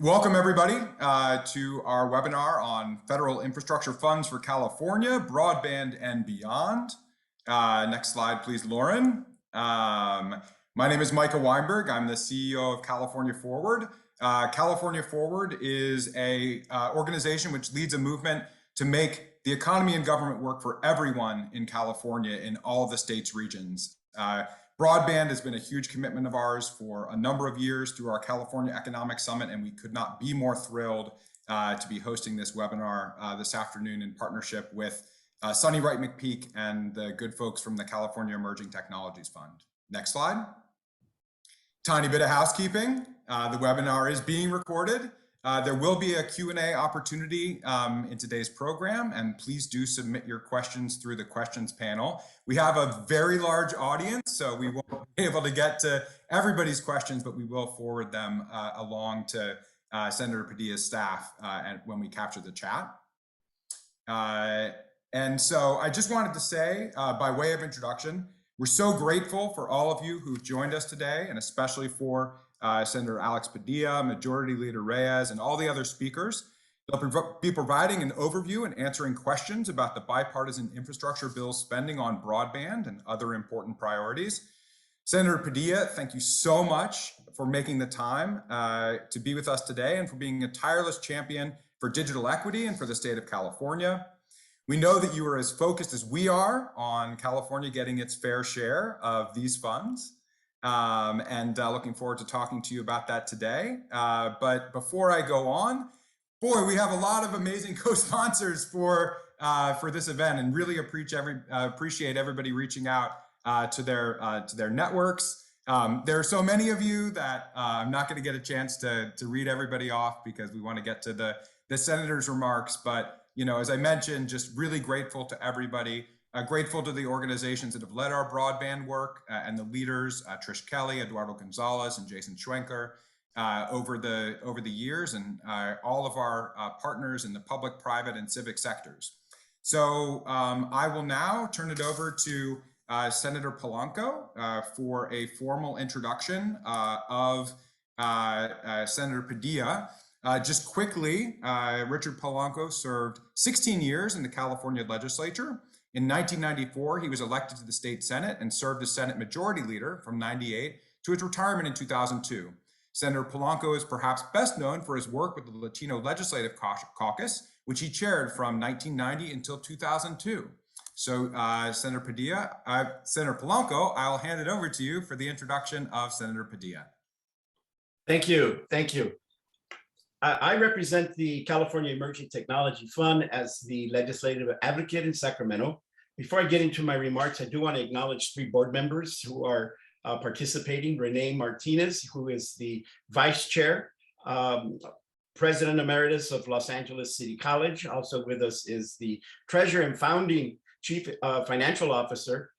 Welcome everybody to our webinar on federal infrastructure funds for California, broadband and beyond. Next slide, please, Lauren. My name is Micah Weinberg. I'm the CEO of California Forward. California Forward is a organization which leads a movement to make the economy and government work for everyone in California in all of the state's regions. Broadband has been a huge commitment of ours for a number of years through our California Economic Summit, and we could not be more thrilled to be hosting this webinar this afternoon in partnership with Sunny Wright McPeak and the good folks from the California Emerging Technologies Fund. Next slide. Tiny bit of housekeeping. The webinar is being recorded. There will be a Q&A opportunity in today's program, and please do submit your questions through the questions panel. We have a very large audience, so we won't be able to get to everybody's questions, but we will forward them along to Senator Padilla's staff when we capture the chat. And so I just wanted to say, by way of introduction, we're so grateful for all of you who've joined us today, and especially for Senator Alex Padilla, Majority Leader Reyes, and all the other speakers. They'll be providing an overview and answering questions about the bipartisan infrastructure bill spending on broadband and other important priorities. Senator Padilla, thank you so much for making the time to be with us today and for being a tireless champion for digital equity and for the state of California. We know that you are as focused as we are on California getting its fair share of these funds. And looking forward to talking to you about that today. But before I go on, boy, we have a lot of amazing co-sponsors for this event, and really appreciate everybody reaching out to their networks. There are so many of you that I'm not going to get a chance to read everybody off because we want to get to the senator's remarks. But you know, as I mentioned, just really grateful to everybody. Grateful to the organizations that have led our broadband work and the leaders, Trish Kelly, Eduardo Gonzalez, and Jason Schwenker over the years, and all of our partners in the public, private, and civic sectors. So I will now turn it over to Senator Polanco for a formal introduction of Senator Padilla. Just quickly, Richard Polanco served 16 years in the California legislature. In 1994, he was elected to the state Senate and served as Senate Majority Leader from '98 to his retirement in 2002. Senator Polanco is perhaps best known for his work with the Latino Legislative Caucus, which he chaired from 1990 until 2002. So Senator Polanco, I'll hand it over to you for the introduction of Senator Padilla. Thank you. Thank you. I represent the California Emerging Technology Fund as the legislative advocate in Sacramento. Before I get into my remarks, I do want to acknowledge 3 board members who are participating. Renee Martinez, who is the vice chair, president emeritus of Los Angeles City College. Also with us is the treasurer and founding chief financial officer,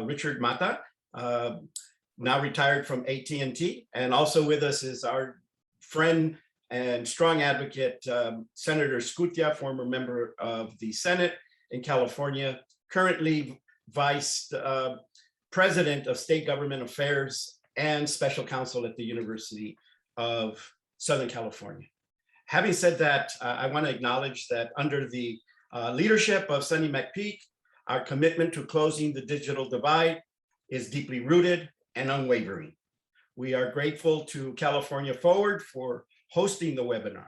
Richard Mata, now retired from AT&T. And also with us is our friend and strong advocate, Senator Scutia, former member of the Senate in California, currently vice president of state government affairs and special counsel at the University of Southern California. Having said that, I want to acknowledge that under the leadership of Sunny McPeak, our commitment to closing the digital divide is deeply rooted and unwavering. We are grateful to California Forward for hosting the webinar.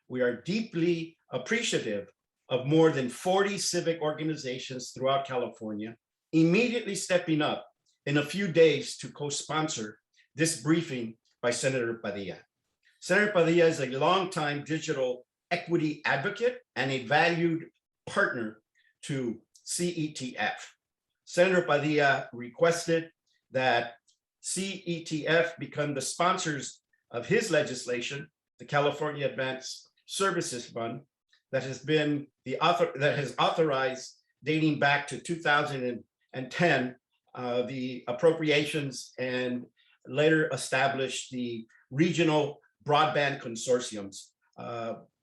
We are deeply appreciative of more than 40 civic organizations throughout California immediately stepping up in a few days to co-sponsor this briefing by Senator Padilla. Senator Padilla is a longtime digital equity advocate and a valued partner to CETF. Senator Padilla requested that CETF become the sponsors of his legislation, the California Advanced Services Fund, that has authorized, dating back to 2010, the appropriations and later established the regional broadband consortiums.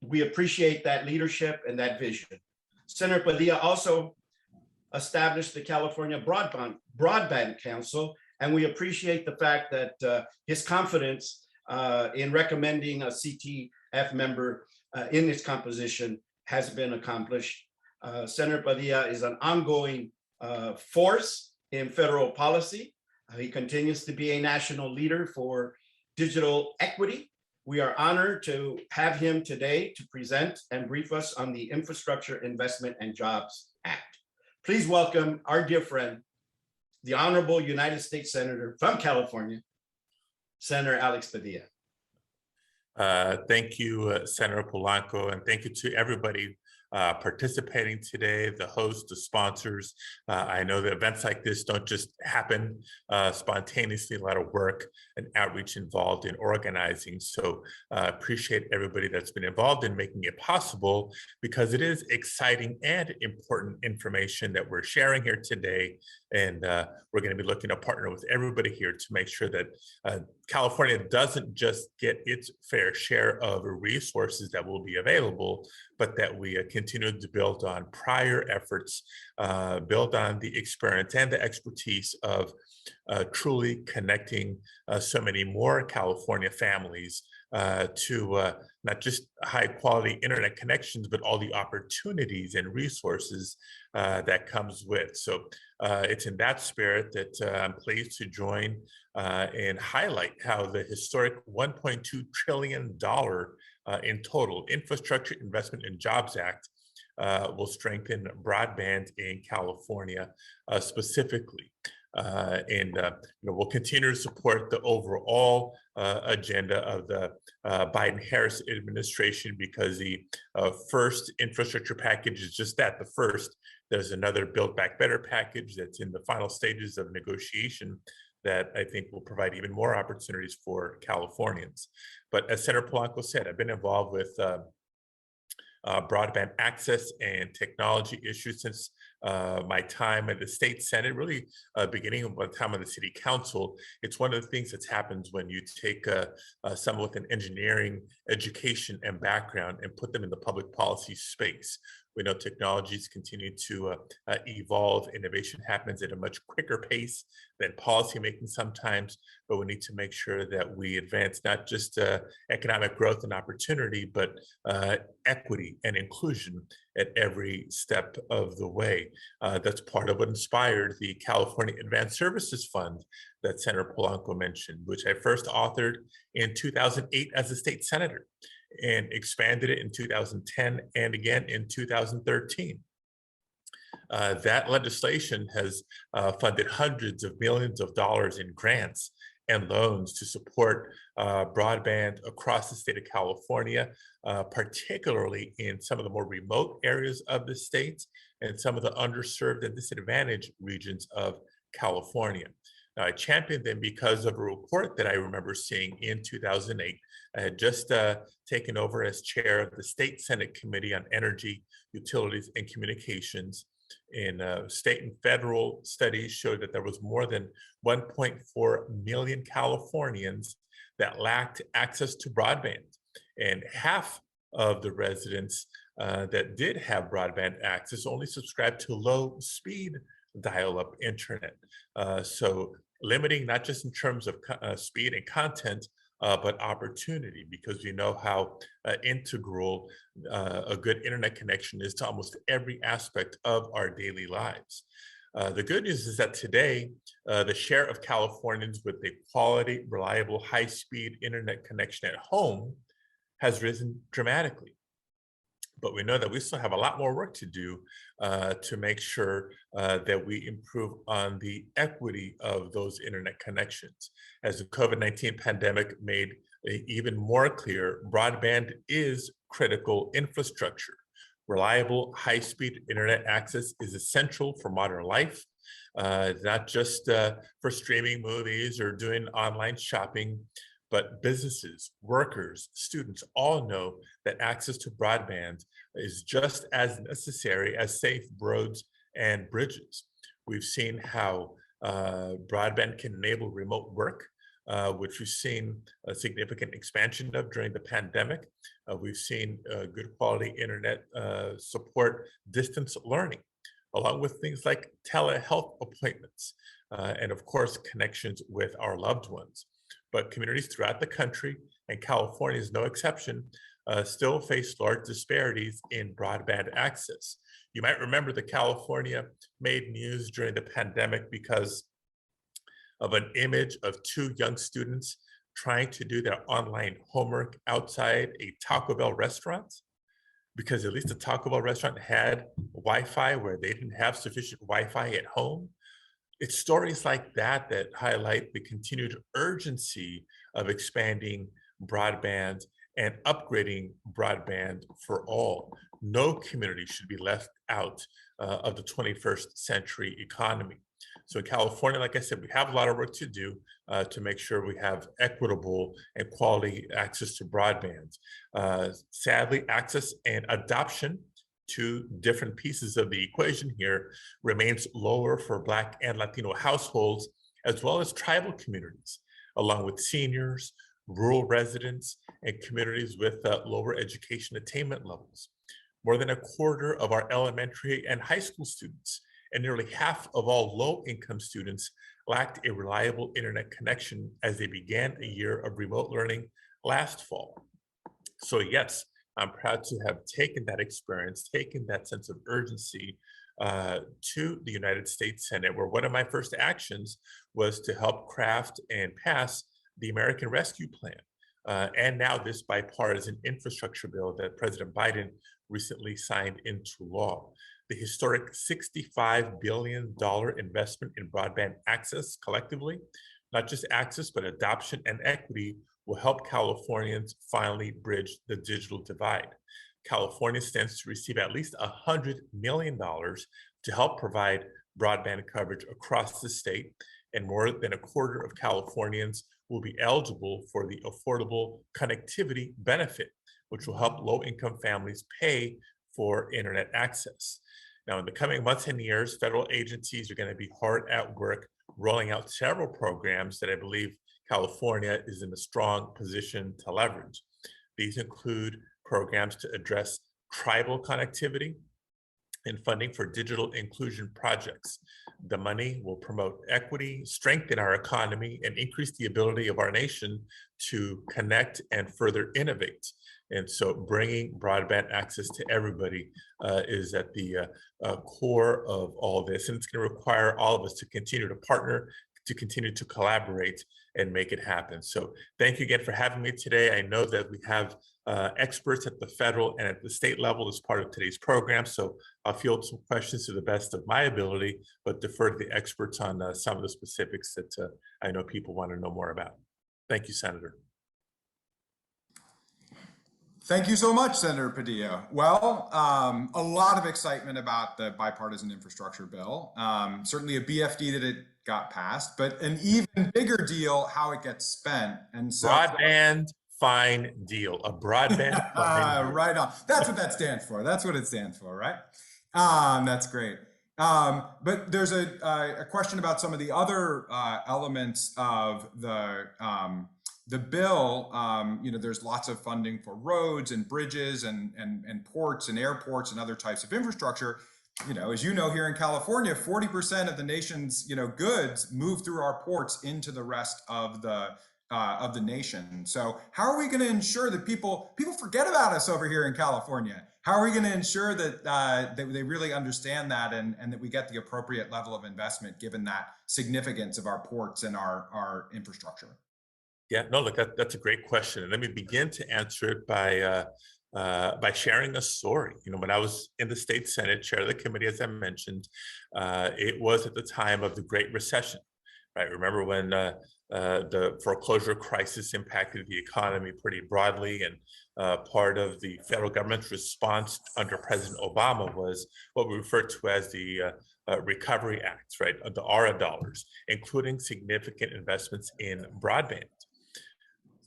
We appreciate that leadership and that vision. Senator Padilla also established the California Broadband Council, and we appreciate the fact that his confidence in recommending a CTF member in its composition has been accomplished. Senator Padilla is an ongoing force in federal policy. He continues to be a national leader for digital equity. We are honored to have him today to present and brief us on the Infrastructure Investment and Jobs Act. Please welcome our dear friend, the Honorable United States Senator from California, Senator Alex Padilla. Thank you, Senator Polanco, and thank you to everybody participating today, the hosts, the sponsors. I know that events like this don't just happen spontaneously, a lot of work and outreach involved in organizing. So appreciate everybody that's been involved in making it possible, because it is exciting and important information that we're sharing here today. And we're going to be looking to partner with everybody here to make sure that California doesn't just get its fair share of resources that will be available, but that we continue to build on prior efforts, build on the experience and the expertise of truly connecting so many more California families to not just high quality internet connections, but all the opportunities and resources that comes with. So it's in that spirit that I'm pleased to join and highlight how the historic $1.2 trillion in total Infrastructure Investment and Jobs Act will strengthen broadband in California specifically. We'll continue to support the overall agenda of the Biden-Harris administration, because the first infrastructure package is just that, the first. There's another Build Back Better package that's in the final stages of negotiation that I think will provide even more opportunities for Californians. But as Senator Polanco said, I've been involved with broadband access and technology issues since my time at the state Senate, really beginning of my time on the city council. It's one of the things that happens when you take someone with an engineering education and background and put them in the public policy space. We know technologies continue to evolve. Innovation happens at a much quicker pace than policymaking sometimes, but we need to make sure that we advance not just economic growth and opportunity, but equity and inclusion at every step of the way. That's part of what inspired the California Advanced Services Fund that Senator Polanco mentioned, which I first authored in 2008 as a state senator, and expanded it in 2010 and again in 2013. That legislation has funded hundreds of millions of dollars in grants and loans to support broadband across the state of California, particularly in some of the more remote areas of the state and some of the underserved and disadvantaged regions of California. Now, I championed them because of a report that I remember seeing in 2008. I had just taken over as chair of the State Senate Committee on Energy, Utilities, and Communications. And state and federal studies showed that there was more than 1.4 million Californians that lacked access to broadband. And half of the residents that did have broadband access only subscribed to low speed dial-up internet. So limiting not just in terms of speed and content, but opportunity, because we know how integral a good internet connection is to almost every aspect of our daily lives. The good news is that today, the share of Californians with a quality, reliable, high-speed internet connection at home has risen dramatically. But we know that we still have a lot more work to do to make sure that we improve on the equity of those internet connections. As the COVID-19 pandemic made even more clear, broadband is critical infrastructure. Reliable, high-speed internet access is essential for modern life, not just for streaming movies or doing online shopping, but businesses, workers, students all know that access to broadband is just as necessary as safe roads and bridges. We've seen how broadband can enable remote work, which we've seen a significant expansion of during the pandemic. We've seen good quality internet support distance learning, along with things like telehealth appointments, and of course, connections with our loved ones. but communities throughout the country, and California is no exception, still face large disparities in broadband access. You might remember that California made news during the pandemic because of an image of two young students trying to do their online homework outside a Taco Bell restaurant, because at least the Taco Bell restaurant had Wi-Fi where they didn't have sufficient Wi-Fi at home. It's stories like that that highlight the continued urgency of expanding broadband and upgrading broadband for all. No community should be left out of the 21st century economy. So in California, like I said, we have a lot of work to do to make sure we have equitable and quality access to broadband. Sadly, access and adoption, two different pieces of the equation here, remains lower for Black and Latino households, as well as tribal communities, along with seniors, rural residents, and communities with lower education attainment levels. More than a quarter of our elementary and high school students and nearly half of all low-income students lacked a reliable internet connection as they began a year of remote learning last fall. So yes, I'm proud to have taken that experience, taken that sense of urgency to the United States Senate, where one of my first actions was to help craft and pass the American Rescue Plan, and now this bipartisan infrastructure bill that President Biden recently signed into law. The historic $65 billion investment in broadband access collectively, not just access, but adoption and equity, will help Californians finally bridge the digital divide. California stands to receive at least $100 million to help provide broadband coverage across the state, and more than a quarter of Californians will be eligible for the Affordable Connectivity Benefit, which will help low-income families pay for internet access. Now, in the coming months and years, federal agencies are going to be hard at work rolling out several programs that I believe California is in a strong position to leverage. These include programs to address tribal connectivity and funding for digital inclusion projects. The money will promote equity, strengthen our economy, and increase the ability of our nation to connect and further innovate. And so bringing broadband access to everybody is at the core of all this. And it's going to require all of us to continue to partner, to continue to collaborate and make it happen. So thank you again for having me today. I know that we have experts at the federal and at the state level as part of today's program. So I'll field some questions to the best of my ability, but defer to the experts on some of the specifics that I know people want to know more about. Thank you, Senator. Thank you so much, Senator Padilla. Well, a lot of excitement about the bipartisan infrastructure bill. Certainly a BFD that it got passed, but an even bigger deal how it gets spent. And so broadband fine deal, a broadband fine deal. Right on. That's what that stands for. That's what it stands for, right? That's great. But there's a question about some of the other elements of the bill. There's lots of funding for roads and bridges and ports and airports and other types of infrastructure. As you know, here in California, 40% of the nation's goods move through our ports into the rest of the nation. So how are we going to ensure that people forget about us over here in California? How are we going to ensure that they really understand that and that we get the appropriate level of investment given that significance of our ports and our infrastructure? Yeah, no, look, that's a great question. And let me begin to answer it by sharing a story. When I was in the state Senate, chair of the committee, as I mentioned, it was at the time of the Great Recession, right? Remember when the foreclosure crisis impacted the economy pretty broadly, and part of the federal government's response under President Obama was what we refer to as the Recovery Act, right? The ARA dollars, including significant investments in broadband.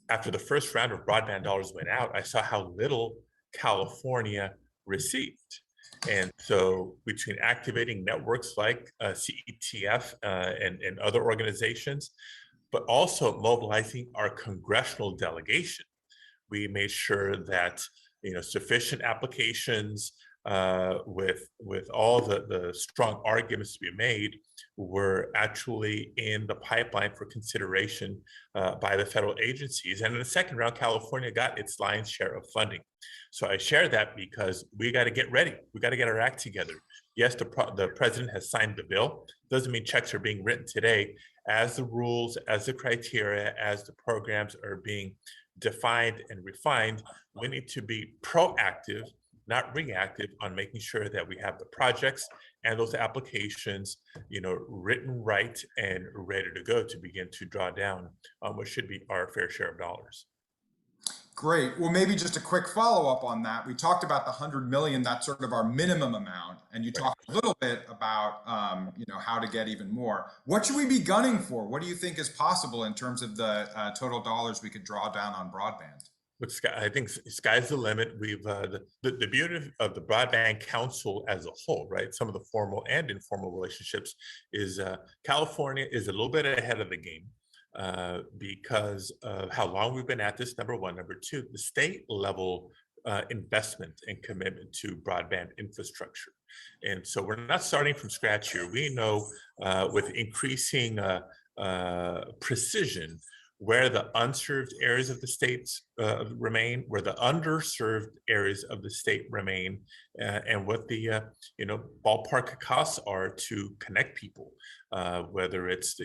After the first round of broadband dollars went out, I saw how little California received. And so between activating networks like CETF and other organizations, but also mobilizing our congressional delegation, we made sure that sufficient applications with all the strong arguments to be made, were actually in the pipeline for consideration by the federal agencies. And in the second round, California got its lion's share of funding. So I share that because we got to get ready. We got to get our act together. Yes, the president has signed the bill. Doesn't mean checks are being written today. As the rules, as the criteria, as the programs are being defined and refined, we need to be proactive, not reactive, on making sure that we have the projects and those applications, written right and ready to go to begin to draw down on what should be our fair share of dollars. Great. Well, maybe just a quick follow-up on that. We talked about the 100 million, that's sort of our minimum amount. And you talked a little bit about, how to get even more. What should we be gunning for? What do you think is possible in terms of the total dollars we could draw down on broadband? But I think sky's the limit. We've the beauty of the Broadband Council as a whole, right? Some of the formal and informal relationships is California is a little bit ahead of the game because of how long we've been at this, number one. Number two, the state level investment and commitment to broadband infrastructure. And so we're not starting from scratch here. We know with increasing precision where the unserved areas of the states remain, where the underserved areas of the state remain, and what the ballpark costs are to connect people, whether it's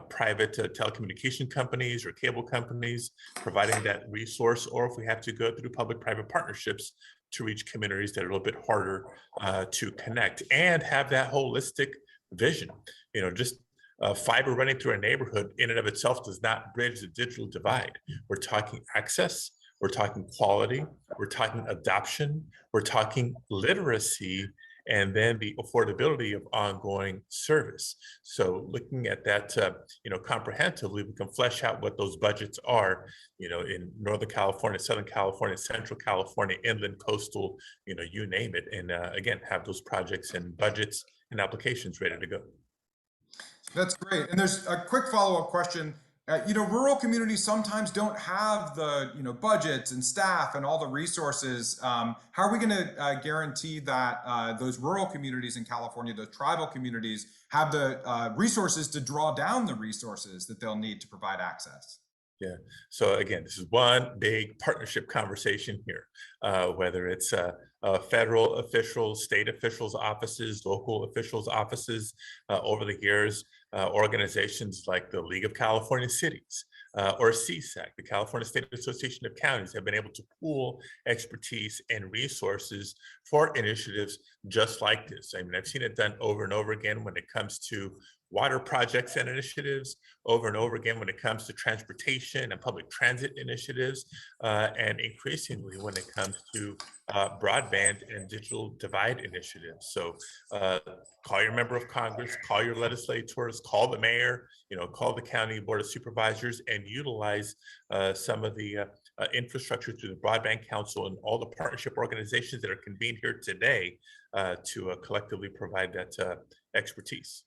private telecommunication companies or cable companies providing that resource, or if we have to go through public-private partnerships to reach communities that are a little bit harder to connect, and have that holistic vision. Just fiber running through a neighborhood in and of itself does not bridge the digital divide. We're talking access, we're talking quality, we're talking adoption, we're talking literacy, and then the affordability of ongoing service. So looking at that, comprehensively, we can flesh out what those budgets are, in Northern California, Southern California, Central California, inland, coastal, you name it. And again, have those projects and budgets and applications ready to go. That's great. And there's a quick follow-up question. Rural communities sometimes don't have the, budgets and staff and all the resources. How are we going to guarantee that those rural communities in California, those tribal communities, have the resources to draw down the resources that they'll need to provide access? Yeah. So again, this is one big partnership conversation here, whether it's federal officials, state officials' offices, local officials' offices. Over the years, organizations like the League of California Cities or CSAC, the California State Association of Counties, have been able to pool expertise and resources for initiatives just like this. I mean, I've seen it done over and over again when it comes to water projects and initiatives, over and over again when it comes to transportation and public transit initiatives, and increasingly when it comes to broadband and digital divide initiatives. So call your member of Congress, call your legislators, call the mayor, call the county board of supervisors, and utilize some of the infrastructure through the Broadband Council and all the partnership organizations that are convened here today to collectively provide that expertise.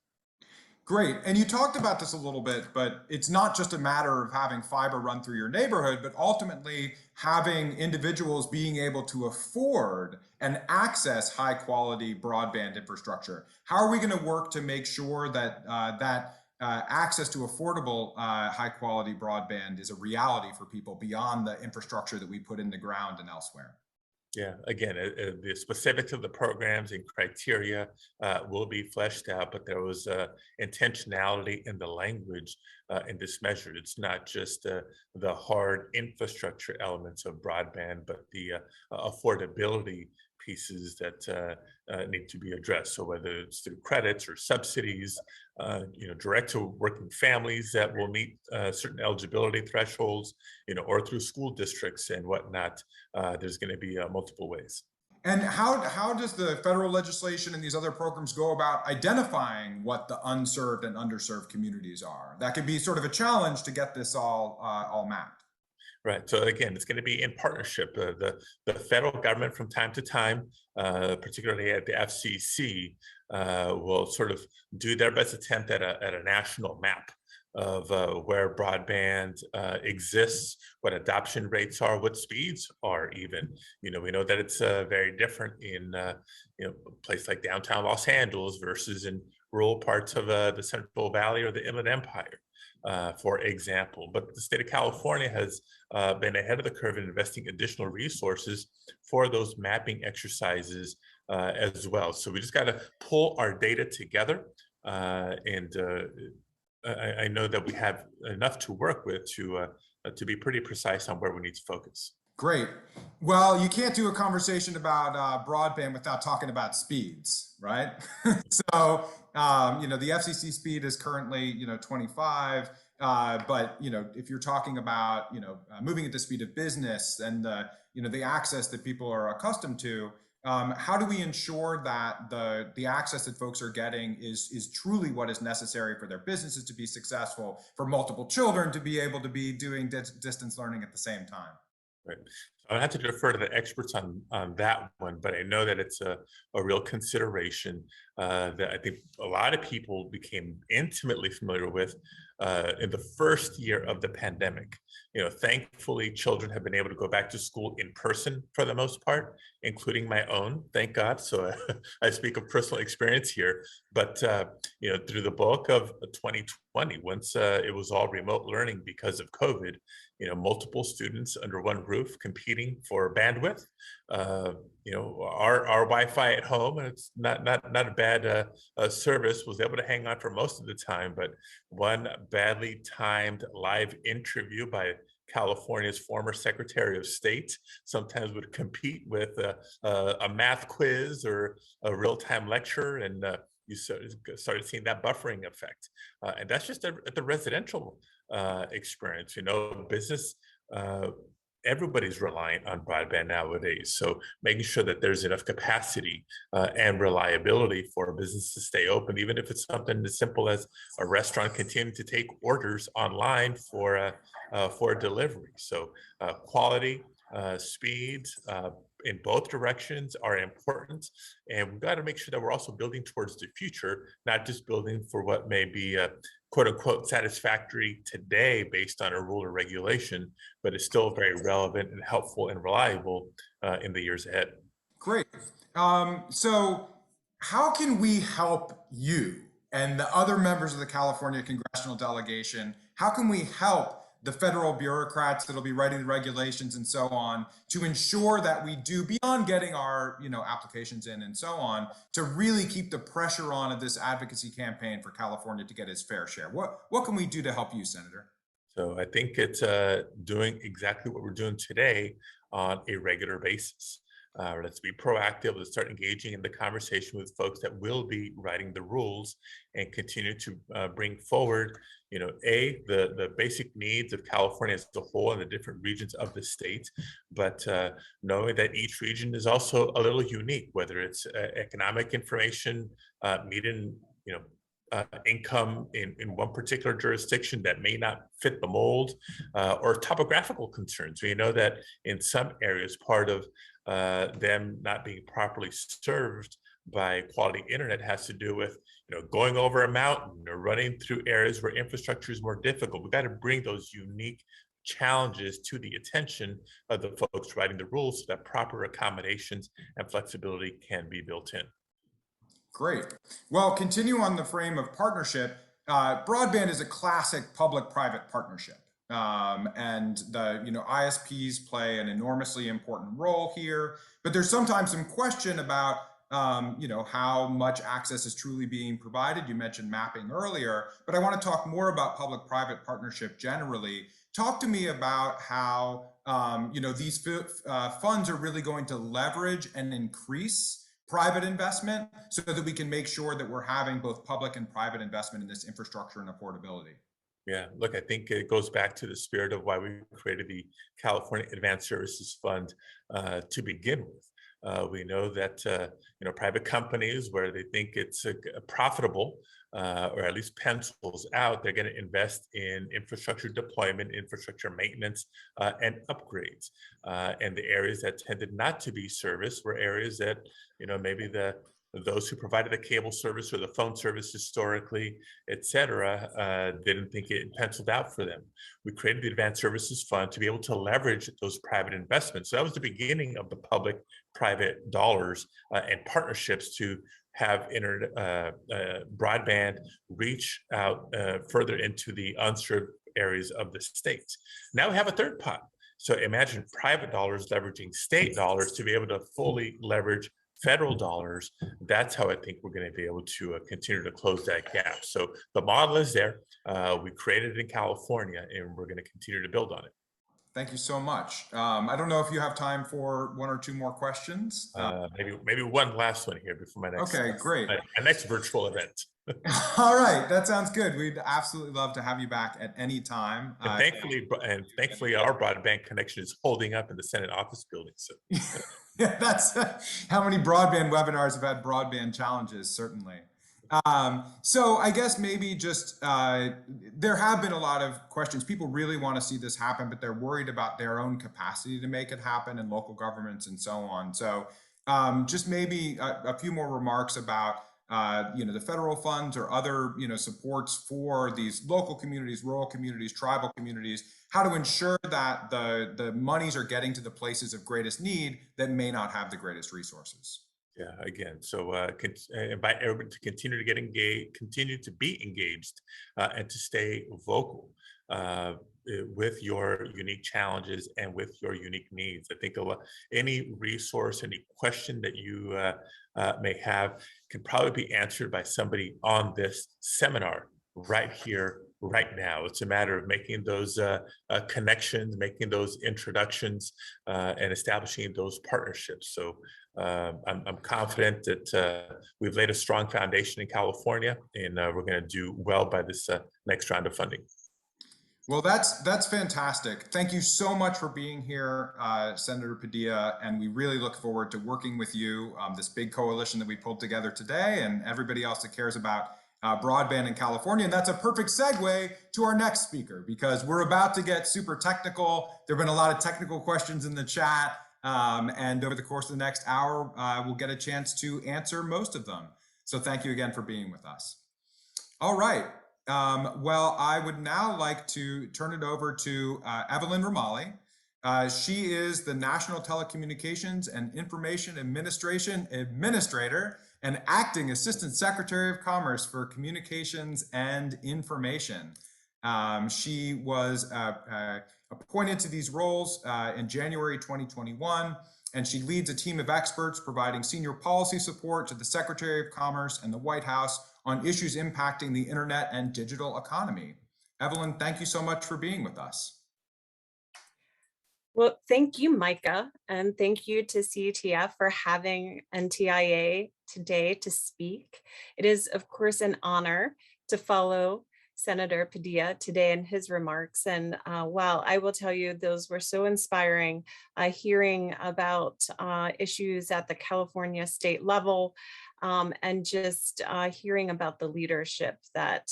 Great. And you talked about this a little bit, but it's not just a matter of having fiber run through your neighborhood, but ultimately having individuals being able to afford and access high quality broadband infrastructure. How are we going to work to make sure that access to affordable high quality broadband is a reality for people beyond the infrastructure that we put in the ground and elsewhere? Yeah, again, the specifics of the programs and criteria will be fleshed out, but there was intentionality in the language in this measure. It's not just the hard infrastructure elements of broadband, but the affordability pieces that need to be addressed. So whether it's through credits or subsidies, direct to working families that will meet certain eligibility thresholds, or through school districts and whatnot, there's going to be multiple ways. And how does the federal legislation and these other programs go about identifying what the unserved and underserved communities are? That could be sort of a challenge to get this all mapped. Right. So again, it's going to be in partnership. The federal government from time to time, particularly at the FCC, will sort of do their best attempt at a national map of where broadband exists, what adoption rates are, what speeds are even. We know that it's very different in a place like downtown Los Angeles versus in rural parts of the Central Valley or the Inland Empire, for example. But the state of California has been ahead of the curve in investing additional resources for those mapping exercises as well. So we just got to pull our data together, and I know that we have enough to work with to be pretty precise on where we need to focus. Great. Well, you can't do a conversation about broadband without talking about speeds, right? So, the FCC speed is currently, 25. But, if you're talking about, moving at the speed of business and the access that people are accustomed to, how do we ensure that the access that folks are getting is truly what is necessary for their businesses to be successful, for multiple children to be able to be doing distance learning at the same time? Right. I have to defer to the experts on that one, but I know that it's a real consideration that I think a lot of people became intimately familiar with in the first year of the pandemic. Thankfully, children have been able to go back to school in person for the most part, including my own, thank God. So I speak of personal experience here, but through the bulk of 2020, once it was all remote learning because of COVID, multiple students under one roof competing for bandwidth. Our Wi-Fi at home, and it's not a bad service, was able to hang on for most of the time, but one badly timed live interview by California's former Secretary of State sometimes would compete with a math quiz or a real-time lecture, and you started seeing that buffering effect. And that's just at the residential experience. Business, everybody's reliant on broadband nowadays. So making sure that there's enough capacity and reliability for a business to stay open, even if it's something as simple as a restaurant continuing to take orders online for delivery. So quality, speed, in both directions are important, and we've got to make sure that we're also building towards the future, not just building for what may be quote unquote satisfactory today based on a rule or regulation, but is still very relevant and helpful and reliable in the years ahead. Great. So how can we help you and the other members of the California congressional delegation? How can we help the federal bureaucrats that'll be writing the regulations and so on to ensure that we do, beyond getting our applications in and so on, to really keep the pressure on of this advocacy campaign for California to get its fair share? What can we do to help you, Senator? So I think it's doing exactly what we're doing today on a regular basis. Let's be proactive. Let's start engaging in the conversation with folks that will be writing the rules, and continue to bring forward, the basic needs of California as a whole and the different regions of the state, but knowing that each region is also a little unique, whether it's economic information, median, income in one particular jurisdiction that may not fit the mold, or topographical concerns. We know that in some areas, part of them not being properly served by quality internet has to do with going over a mountain or running through areas where infrastructure is more difficult. We've got to bring those unique challenges to the attention of the folks writing the rules so that proper accommodations and flexibility can be built in. Great. Well, continue on the frame of partnership. Broadband is a classic public-private partnership. And the ISPs play an enormously important role here, but there's sometimes some question about how much access is truly being provided. You mentioned mapping earlier, but I want to talk more about public-private partnership generally. Talk to me about how these funds are really going to leverage and increase private investment so that we can make sure that we're having both public and private investment in this infrastructure and affordability. Yeah, look, I think it goes back to the spirit of why we created the California Advanced Services Fund to begin with. We know that private companies, where they think it's profitable, or at least pencils out, they're going to invest in infrastructure deployment, infrastructure maintenance, and upgrades. And the areas that tended not to be serviced were areas that maybe the those who provided the cable service or the phone service historically, et cetera, didn't think it penciled out for them. We created the Advanced Services Fund to be able to leverage those private investments. So that was the beginning of the public-private dollars and partnerships to have broadband reach out further into the unserved areas of the state. Now we have a third pot. So imagine private dollars leveraging state dollars to be able to fully leverage federal dollars. That's how I think we're going to be able to continue to close that gap. So the model is there. We created it in California, and we're going to continue to build on it. Thank you so much. I don't know if you have time for one or two more questions. Maybe one last one here before my next. Okay, great. My next virtual event. All right, that sounds good. We'd absolutely love to have you back at any time. Thankfully, our broadband connection is holding up in the Senate office building. So. Yeah, that's how many broadband webinars have had broadband challenges, certainly. So I guess maybe just there have been a lot of questions. People really want to see this happen, but they're worried about their own capacity to make it happen in local governments and so on. So just maybe a few more remarks about the federal funds or other supports for these local communities, rural communities, tribal communities, how to ensure that the monies are getting to the places of greatest need that may not have the greatest resources. Yeah, again, so invite everyone to continue to get engaged, continue to be engaged, and to stay vocal with your unique challenges and with your unique needs. I think any resource, any question that you may have can probably be answered by somebody on this seminar right here, right now. It's a matter of making those connections, making those introductions, and establishing those partnerships. So I'm confident that we've laid a strong foundation in California, and we're going to do well by this next round of funding. Well, that's fantastic. Thank you so much for being here, Senator Padilla, and we really look forward to working with you, this big coalition that we pulled together today, and everybody else that cares about broadband in California. And that's a perfect segue to our next speaker, because we're about to get super technical. There have been a lot of technical questions in the chat, and over the course of the next hour, we'll get a chance to answer most of them. So thank you again for being with us. All right. Well, I would now like to turn it over to Evelyn Romali. She is the National Telecommunications and Information Administration Administrator and Acting Assistant Secretary of Commerce for Communications and Information. She was appointed to these roles in January 2021, and she leads a team of experts providing senior policy support to the Secretary of Commerce and the White House on issues impacting the internet and digital economy. Evelyn, thank you so much for being with us. Well, thank you, Micah, and thank you to CETF for having NTIA today to speak. It is, of course, an honor to follow Senator Padilla today in his remarks. And wow, I will tell you, those were so inspiring, hearing about issues at the California state level, and just hearing about the leadership that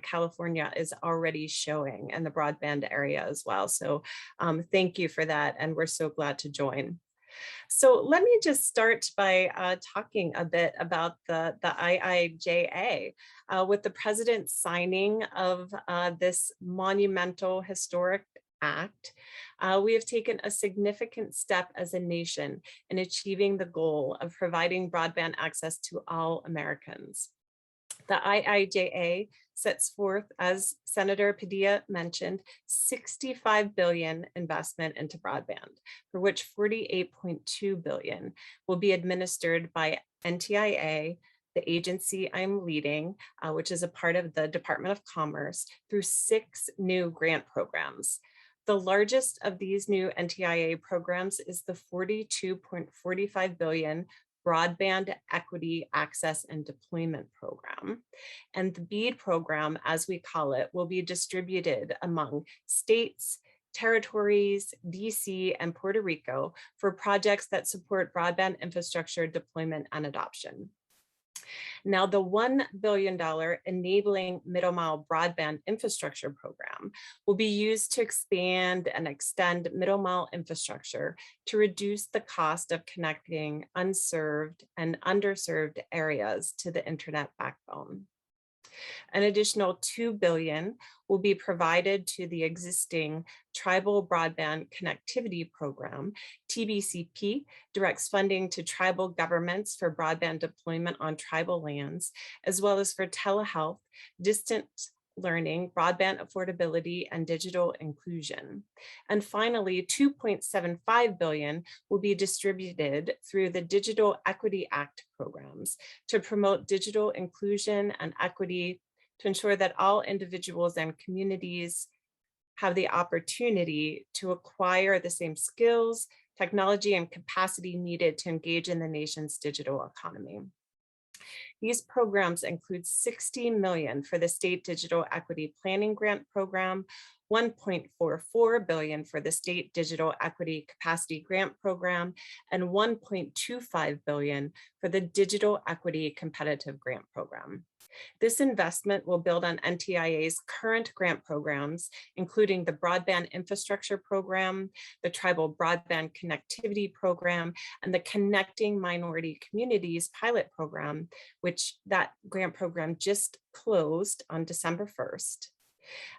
California is already showing in the broadband area as well. So thank you for that, and we're so glad to join. So let me just start by talking a bit about the IIJA. With the president's signing of this monumental historic act, we have taken a significant step as a nation in achieving the goal of providing broadband access to all Americans. The IIJA sets forth, as Senator Padilla mentioned, $65 billion investment into broadband, for which $48.2 billion will be administered by NTIA, the agency I'm leading, which is a part of the Department of Commerce, through 6 new grant programs. The largest of these new NTIA programs is the $42.45 billion Broadband Equity Access and Deployment Program. And the BEAD program, as we call it, will be distributed among states, territories, DC, and Puerto Rico for projects that support broadband infrastructure deployment and adoption. Now, the $1 billion Enabling Middle Mile Broadband Infrastructure Program will be used to expand and extend middle mile infrastructure to reduce the cost of connecting unserved and underserved areas to the internet backbone. An additional $2 billion will be provided to the existing Tribal Broadband Connectivity Program. TBCP directs funding to tribal governments for broadband deployment on tribal lands, as well as for telehealth, distance learning, broadband affordability, and digital inclusion. And finally, $2.75 billion will be distributed through the Digital Equity Act programs to promote digital inclusion and equity, to ensure that all individuals and communities have the opportunity to acquire the same skills, technology, and capacity needed to engage in the nation's digital economy. These programs include $60 million for the State Digital Equity Planning Grant Program, $1.44 billion for the State Digital Equity Capacity Grant Program, and $1.25 billion for the Digital Equity Competitive Grant Program. This investment will build on NTIA's current grant programs, including the Broadband Infrastructure Program, the Tribal Broadband Connectivity Program, and the Connecting Minority Communities Pilot Program, which that grant program just closed on December 1st.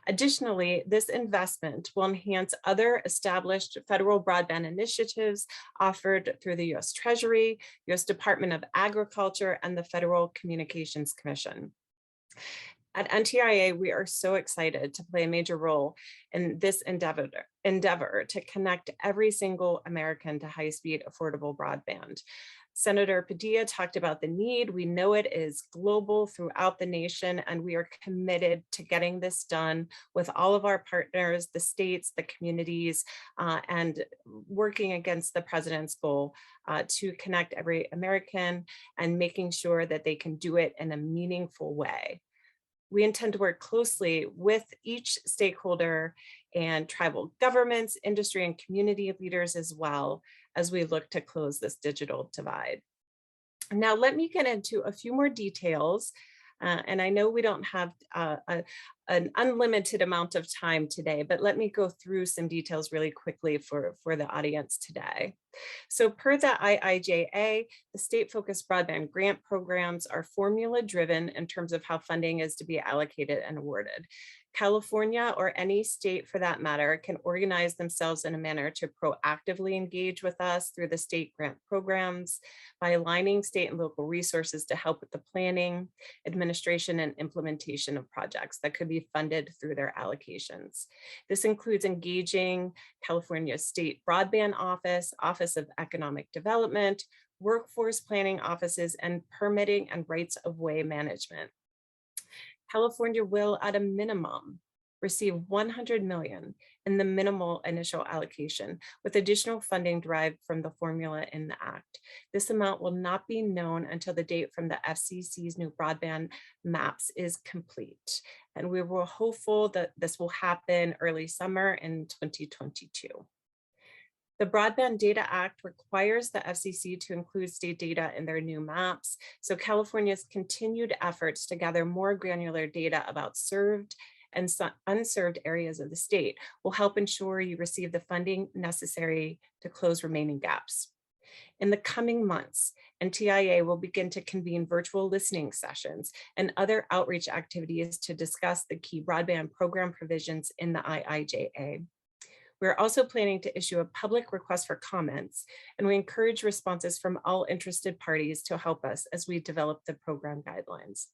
Additionally, this investment will enhance other established federal broadband initiatives offered through the U.S. Treasury, U.S. Department of Agriculture, and the Federal Communications Commission. At NTIA, we are so excited to play a major role in this endeavor to connect every single American to high-speed, affordable broadband. Senator Padilla talked about the need. We know it is global throughout the nation, and we are committed to getting this done with all of our partners, the states, the communities, and working against the president's goal to connect every American and making sure that they can do it in a meaningful way. We intend to work closely with each stakeholder and tribal governments, industry, and community leaders as well as we look to close this digital divide. Now, let me get into a few more details. And I know we don't have an unlimited amount of time today, but let me go through some details really quickly for the audience today. So per the IIJA, the state-focused broadband grant programs are formula-driven in terms of how funding is to be allocated and awarded. California, or any state for that matter, can organize themselves in a manner to proactively engage with us through the state grant programs by aligning state and local resources to help with the planning, administration, and implementation of projects that could be funded through their allocations. This includes engaging California State Broadband Office, Office of Economic Development, workforce planning offices, and permitting and rights of way management. California will, at a minimum, receive $100 million in the minimal initial allocation, with additional funding derived from the formula in the Act. This amount will not be known until the date from the FCC's new broadband maps is complete. And we were hopeful that this will happen early summer in 2022. The Broadband Data Act requires the FCC to include state data in their new maps, so California's continued efforts to gather more granular data about served and unserved areas of the state will help ensure you receive the funding necessary to close remaining gaps. In the coming months, NTIA will begin to convene virtual listening sessions and other outreach activities to discuss the key broadband program provisions in the IIJA. We're also planning to issue a public request for comments, and we encourage responses from all interested parties to help us as we develop the program guidelines.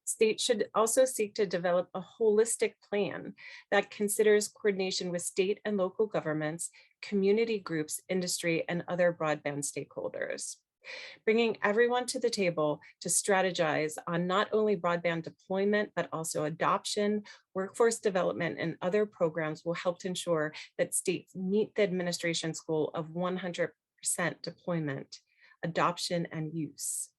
States should also seek to develop a holistic plan that considers coordination with state and local governments, community groups, industry, and other broadband stakeholders. Bringing everyone to the table to strategize on not only broadband deployment, but also adoption, workforce development, and other programs will help to ensure that states meet the administration's goal of 100% deployment, adoption, and use.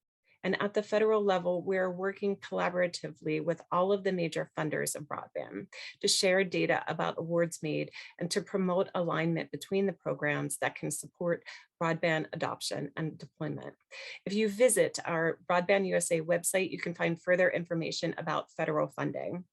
And at the federal level, we're working collaboratively with all of the major funders of broadband to share data about awards made and to promote alignment between the programs that can support broadband adoption and deployment. If you visit our Broadband USA website, you can find further information about federal funding.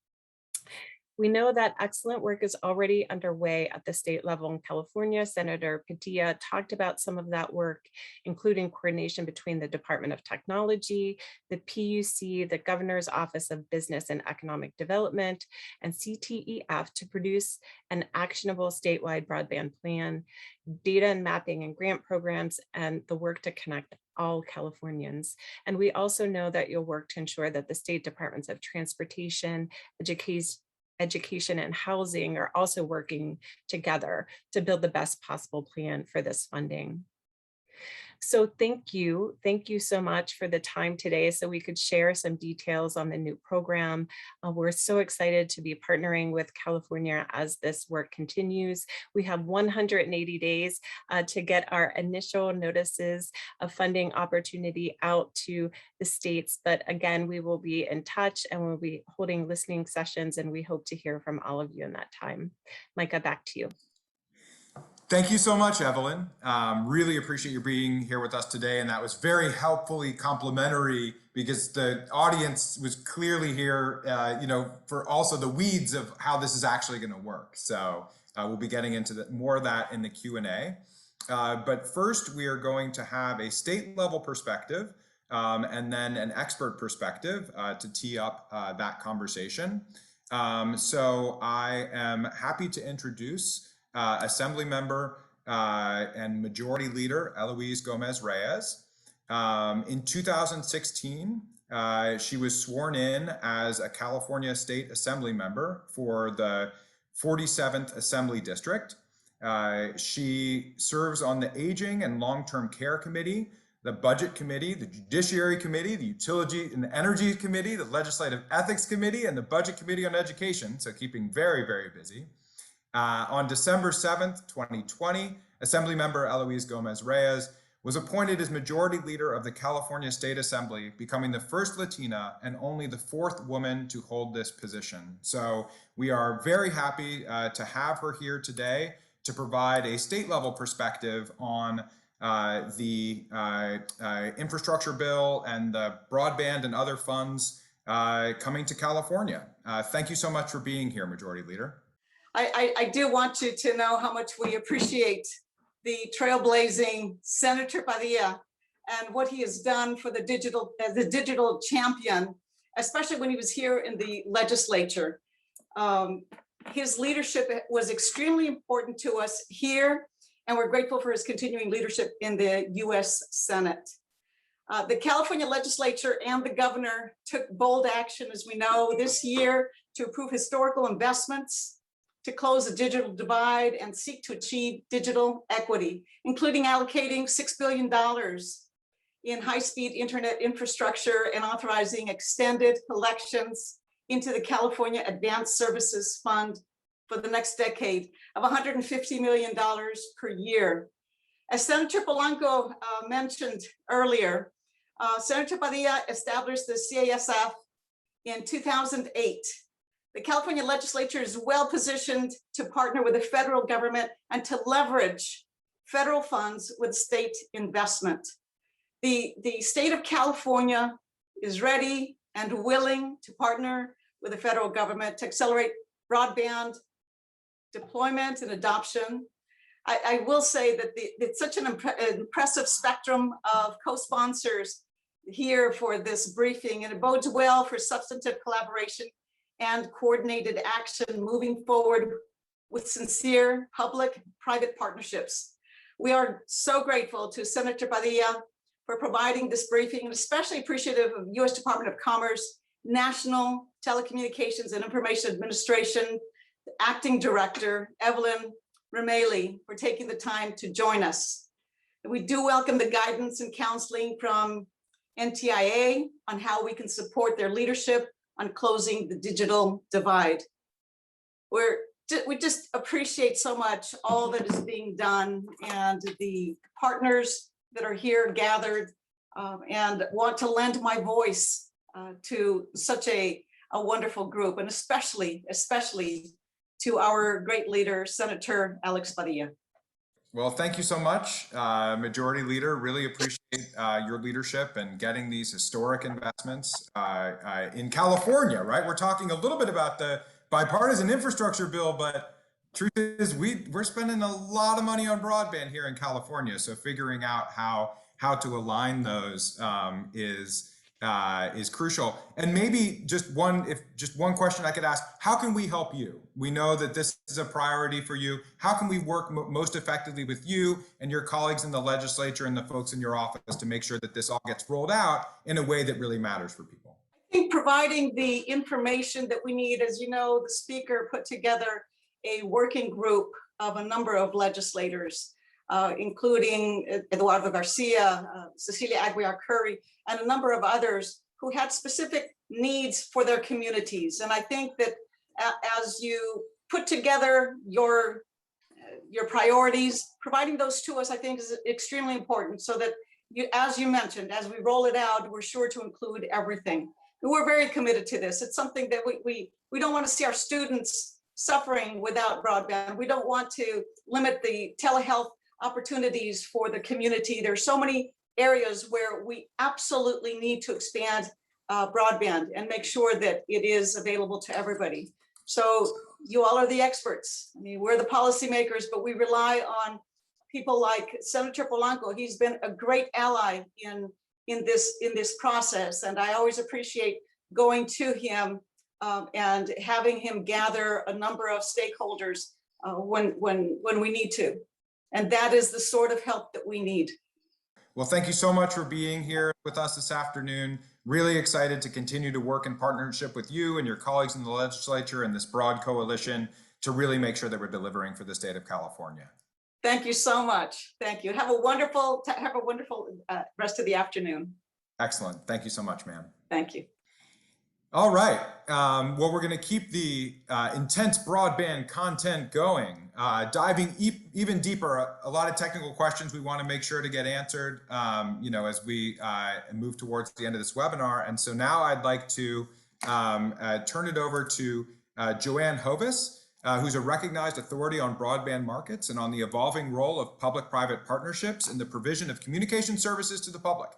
We know that excellent work is already underway at the state level in California. Senator Padilla talked about some of that work, including coordination between the Department of Technology, the PUC, the Governor's Office of Business and Economic Development, and CTEF to produce an actionable statewide broadband plan, data and mapping and grant programs, and the work to connect all Californians. And we also know that you'll work to ensure that the state departments of transportation, education and housing are also working together to build the best possible plan for this funding. So thank you so much for the time today so we could share some details on the new program. We're so excited to be partnering with California as this work continues. We have 180 days to get our initial notices of funding opportunity out to the states. But again, we will be in touch and we'll be holding listening sessions, and we hope to hear from all of you in that time. Micah, back to you. Thank you so much, Evelyn. Really appreciate you being here with us today. And that was very helpfully complimentary because the audience was clearly here, for also the weeds of how this is actually going to work. So we'll be getting into more of that in the Q&A. But first, we are going to have a state level perspective and then an expert perspective to tee up that conversation. So I am happy to introduce Assembly Member and Majority Leader Eloise Gomez-Reyes. In 2016, she was sworn in as a California State Assembly Member for the 47th Assembly District. She serves on the Aging and Long-Term Care Committee, the Budget Committee, the Judiciary Committee, the Utility and Energy Committee, the Legislative Ethics Committee, and the Budget Committee on Education, so keeping very, very busy. On December 7th, 2020, Assemblymember Eloise Gomez-Reyes was appointed as Majority Leader of the California State Assembly, becoming the first Latina and only the fourth woman to hold this position. So we are very happy to have her here today to provide a state-level perspective on the infrastructure bill and the broadband and other funds coming to California. Thank you so much for being here, Majority Leader. I do want you to know how much we appreciate the trailblazing Senator Padilla and what he has done for the digital champion, especially when he was here in the legislature. His leadership was extremely important to us here, and we're grateful for his continuing leadership in the US Senate. The California legislature and the governor took bold action, as we know, this year to approve historical investments to close the digital divide and seek to achieve digital equity, including allocating $6 billion in high-speed internet infrastructure and authorizing extended collections into the California Advanced Services Fund for the next decade of $150 million per year. As Senator Polanco mentioned earlier, Senator Padilla established the CASF in 2008. The California legislature is well positioned to partner with the federal government and to leverage federal funds with state investment. The state of California is ready and willing to partner with the federal government to accelerate broadband deployment and adoption. I will say that it's such an impressive spectrum of co-sponsors here for this briefing, and it bodes well for substantive collaboration and coordinated action moving forward with sincere public-private partnerships. We are so grateful to Senator Padilla for providing this briefing, and especially appreciative of U.S. Department of Commerce, National Telecommunications and Information Administration, Acting Director, Evelyn Remaley, for taking the time to join us. And we do welcome the guidance and counseling from NTIA on how we can support their leadership on closing the digital divide. We just appreciate so much all that is being done and the partners that are here gathered and want to lend my voice to such a wonderful group, and especially to our great leader, Senator Alex Padilla. Well, thank you so much, Majority Leader. Really appreciate your leadership and getting these historic investments in California, right? We're talking a little bit about the bipartisan infrastructure bill, but truth is we're spending a lot of money on broadband here in California. So figuring out how to align those is crucial. And maybe just one question I could ask: how can we help you? We know that this is a priority for you. How can we work most effectively with you and your colleagues in the legislature and the folks in your office to make sure that this all gets rolled out in a way that really matters for people? I think providing the information that we need. As you know, the speaker put together a working group of a number of legislators, including Eduardo Garcia, Cecilia Aguilar Curry, and a number of others who had specific needs for their communities. And I think that as you put together your priorities, providing those to us, I think is extremely important, so that as you mentioned, as we roll it out, we're sure to include everything. And we're very committed to this. It's something that we don't want to see our students suffering without broadband. We don't want to limit the telehealth opportunities for the community. There's so many areas where we absolutely need to expand broadband and make sure that it is available to everybody. So you all are the experts. I mean, we're the policymakers, but we rely on people like Senator Polanco. He's been a great ally in this process, and I always appreciate going to him and having him gather a number of stakeholders when we need to. And that is the sort of help that we need. Well, thank you so much for being here with us this afternoon. Really excited to continue to work in partnership with you and your colleagues in the legislature and this broad coalition to really make sure that we're delivering for the state of California. Thank you so much. Thank you. Have a wonderful rest of the afternoon. Excellent. Thank you so much, ma'am. Thank you. All right. Well, we're going to keep the intense broadband content going, diving even deeper. A lot of technical questions we want to make sure to get answered, as we move towards the end of this webinar. And so now I'd like to turn it over to Joanne Hovis, who's a recognized authority on broadband markets and on the evolving role of public-private partnerships in the provision of communication services to the public.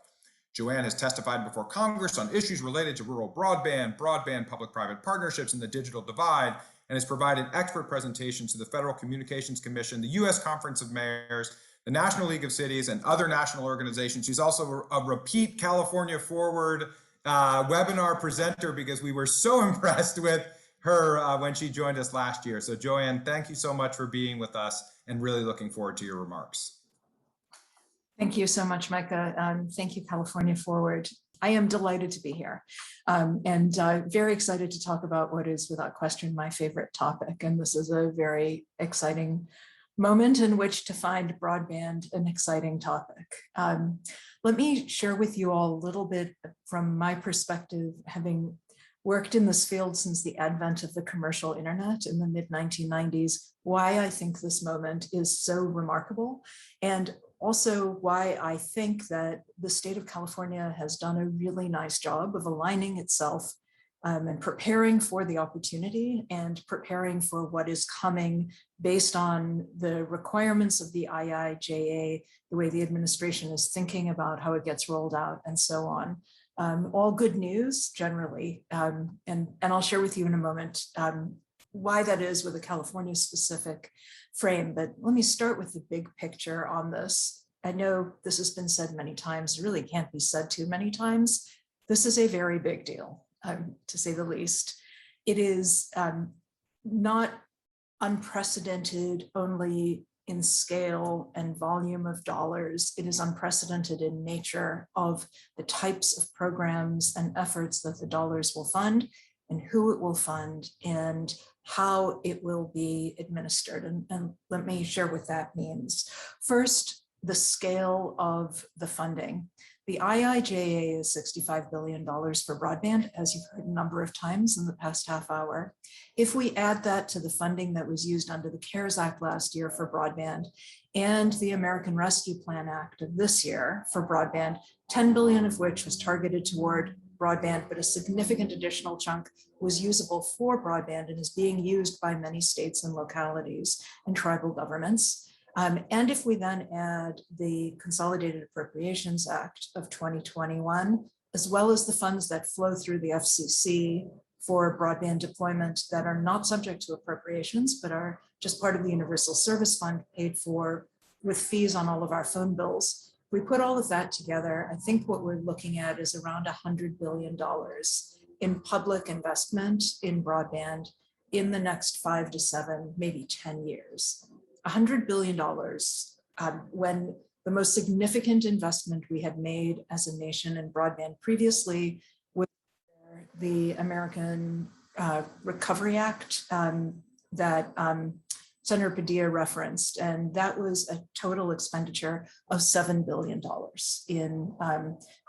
Joanne has testified before Congress on issues related to rural broadband, public-private partnerships, and the digital divide, and has provided expert presentations to the Federal Communications Commission, the U.S. Conference of Mayors, the National League of Cities, and other national organizations. She's also a repeat California Forward webinar presenter because we were so impressed with her when she joined us last year. So Joanne, thank you so much for being with us and really looking forward to your remarks. Thank you so much, Micah. Thank you, California Forward. I am delighted to be here and very excited to talk about what is without question my favorite topic. And this is a very exciting moment in which to find broadband an exciting topic. Let me share with you all a little bit from my perspective, having worked in this field since the advent of the commercial internet in the mid-1990s, why I think this moment is so remarkable, and also why I think that the state of California has done a really nice job of aligning itself and preparing for the opportunity and preparing for what is coming based on the requirements of the IIJA, the way the administration is thinking about how it gets rolled out and so on. All good news generally, and I'll share with you in a moment why that is with a California specific frame. But let me start with the big picture on this. I know this has been said many times, it really can't be said too many times. This is a very big deal, to say the least. It is not unprecedented only in scale and volume of dollars. It is unprecedented in nature of the types of programs and efforts that the dollars will fund and who it will fund and how it will be administered. And let me share what that means. First, the scale of the funding. The IIJA is $65 billion for broadband, as you've heard a number of times in the past half hour. If we add that to the funding that was used under the CARES Act last year for broadband and the American Rescue Plan Act of this year for broadband, 10 billion of which was targeted toward broadband, but a significant additional chunk was usable for broadband and is being used by many states and localities and tribal governments. And if we then add the Consolidated Appropriations Act of 2021, as well as the funds that flow through the FCC for broadband deployment that are not subject to appropriations, but are just part of the Universal Service Fund paid for with fees on all of our phone bills. If we put all of that together, I think what we're looking at is around $100 billion in public investment in broadband in the next 5 to 7, maybe 10 years. $100 billion when the most significant investment we had made as a nation in broadband previously was the American Recovery Act that Senator Padilla referenced, and that was a total expenditure of $7 billion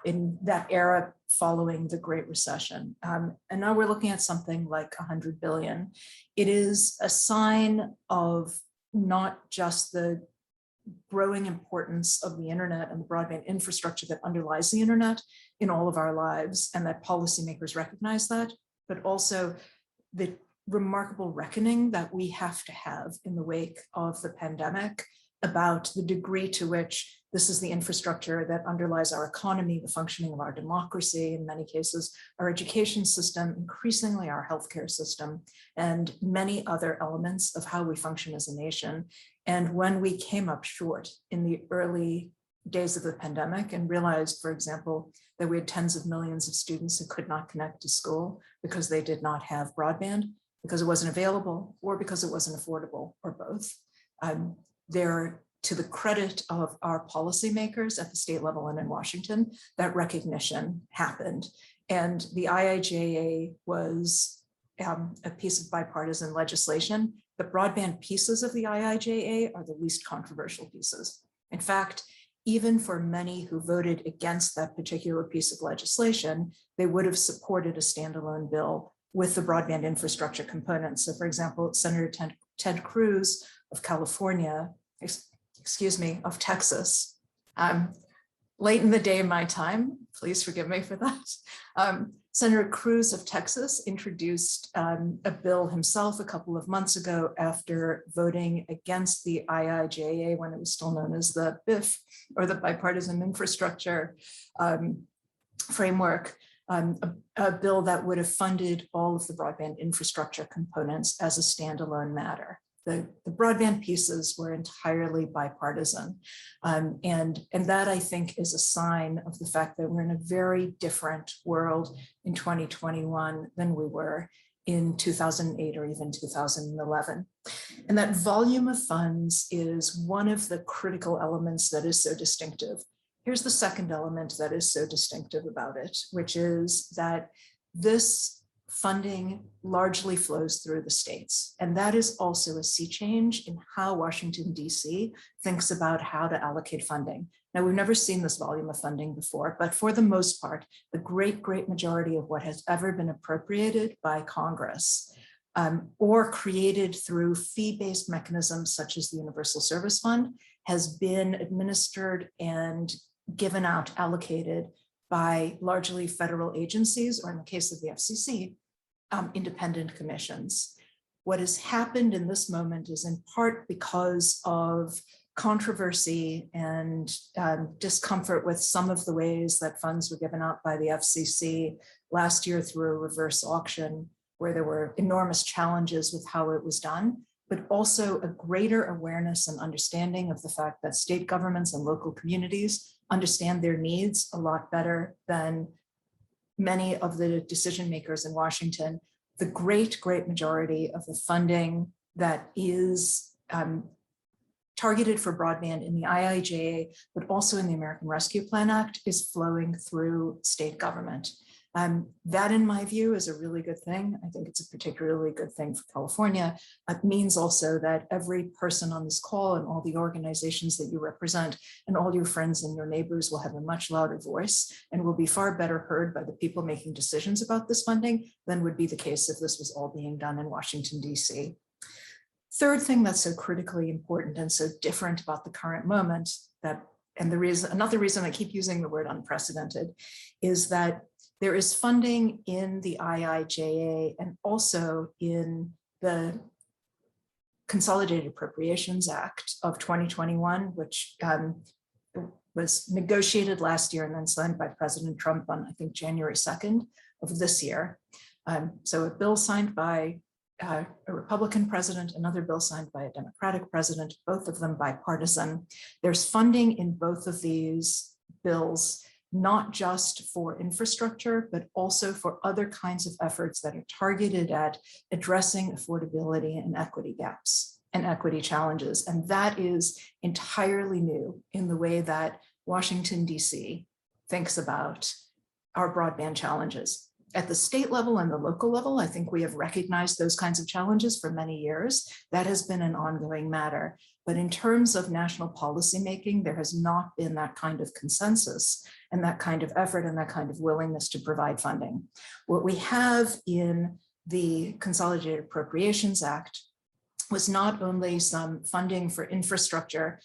in that era following the Great Recession. And now we're looking at something like $100 billion. It is a sign of not just the growing importance of the internet and the broadband infrastructure that underlies the internet in all of our lives, and that policymakers recognize that, but also the remarkable reckoning that we have to have in the wake of the pandemic about the degree to which this is the infrastructure that underlies our economy, the functioning of our democracy, in many cases, our education system, increasingly our healthcare system, and many other elements of how we function as a nation. And when we came up short in the early days of the pandemic and realized, for example, that we had tens of millions of students who could not connect to school because they did not have broadband, because it wasn't available, or because it wasn't affordable, or both. There, to the credit of our policymakers at the state level and in Washington, that recognition happened. And the IIJA was a piece of bipartisan legislation. The broadband pieces of the IIJA are the least controversial pieces. In fact, even for many who voted against that particular piece of legislation, they would have supported a standalone bill with the broadband infrastructure components. So for example, Senator Ted Cruz of California, of Texas, late in the day my time, please forgive me for that. Senator Cruz of Texas introduced a bill himself a couple of months ago after voting against the IIJA when it was still known as the BIF, or the Bipartisan Infrastructure Framework, a bill that would have funded all of the broadband infrastructure components as a standalone matter. The broadband pieces were entirely bipartisan. And that, I think, is a sign of the fact that we're in a very different world in 2021 than we were in 2008 or even 2011. And that volume of funds is one of the critical elements that is so distinctive. Here's the second element that is so distinctive about it, which is that this funding largely flows through the states. And that is also a sea change in how Washington, D.C. thinks about how to allocate funding. Now, we've never seen this volume of funding before, but for the most part, the great majority of what has ever been appropriated by Congress or created through fee-based mechanisms such as the Universal Service Fund has been administered and given out, allocated by largely federal agencies, or in the case of the FCC, independent commissions. What has happened in this moment is in part because of controversy and discomfort with some of the ways that funds were given out by the FCC last year through a reverse auction, where there were enormous challenges with how it was done, but also a greater awareness and understanding of the fact that state governments and local communities understand their needs a lot better than many of the decision makers in Washington. The great majority of the funding that is targeted for broadband in the IIJA, but also in the American Rescue Plan Act, is flowing through state government. That, in my view, is a really good thing. I think it's a particularly good thing for California. It means also that every person on this call and all the organizations that you represent and all your friends and your neighbors will have a much louder voice and will be far better heard by the people making decisions about this funding than would be the case if this was all being done in Washington, D.C. Third thing that's so critically important and so different about the current moment, another reason I keep using the word unprecedented, is that there is funding in the IIJA and also in the Consolidated Appropriations Act of 2021, which was negotiated last year and then signed by President Trump on, I think, January 2nd of this year. So a bill signed by a Republican president, another bill signed by a Democratic president, both of them bipartisan. There's funding in both of these bills, not just for infrastructure, but also for other kinds of efforts that are targeted at addressing affordability and equity gaps and equity challenges. And that is entirely new in the way that Washington, D.C. thinks about our broadband challenges. At the state level and the local level, I think we have recognized those kinds of challenges for many years. That has been an ongoing matter. But in terms of national policymaking, there has not been that kind of consensus and that kind of effort and that kind of willingness to provide funding. What we have in the Consolidated Appropriations Act was not only some funding for infrastructure,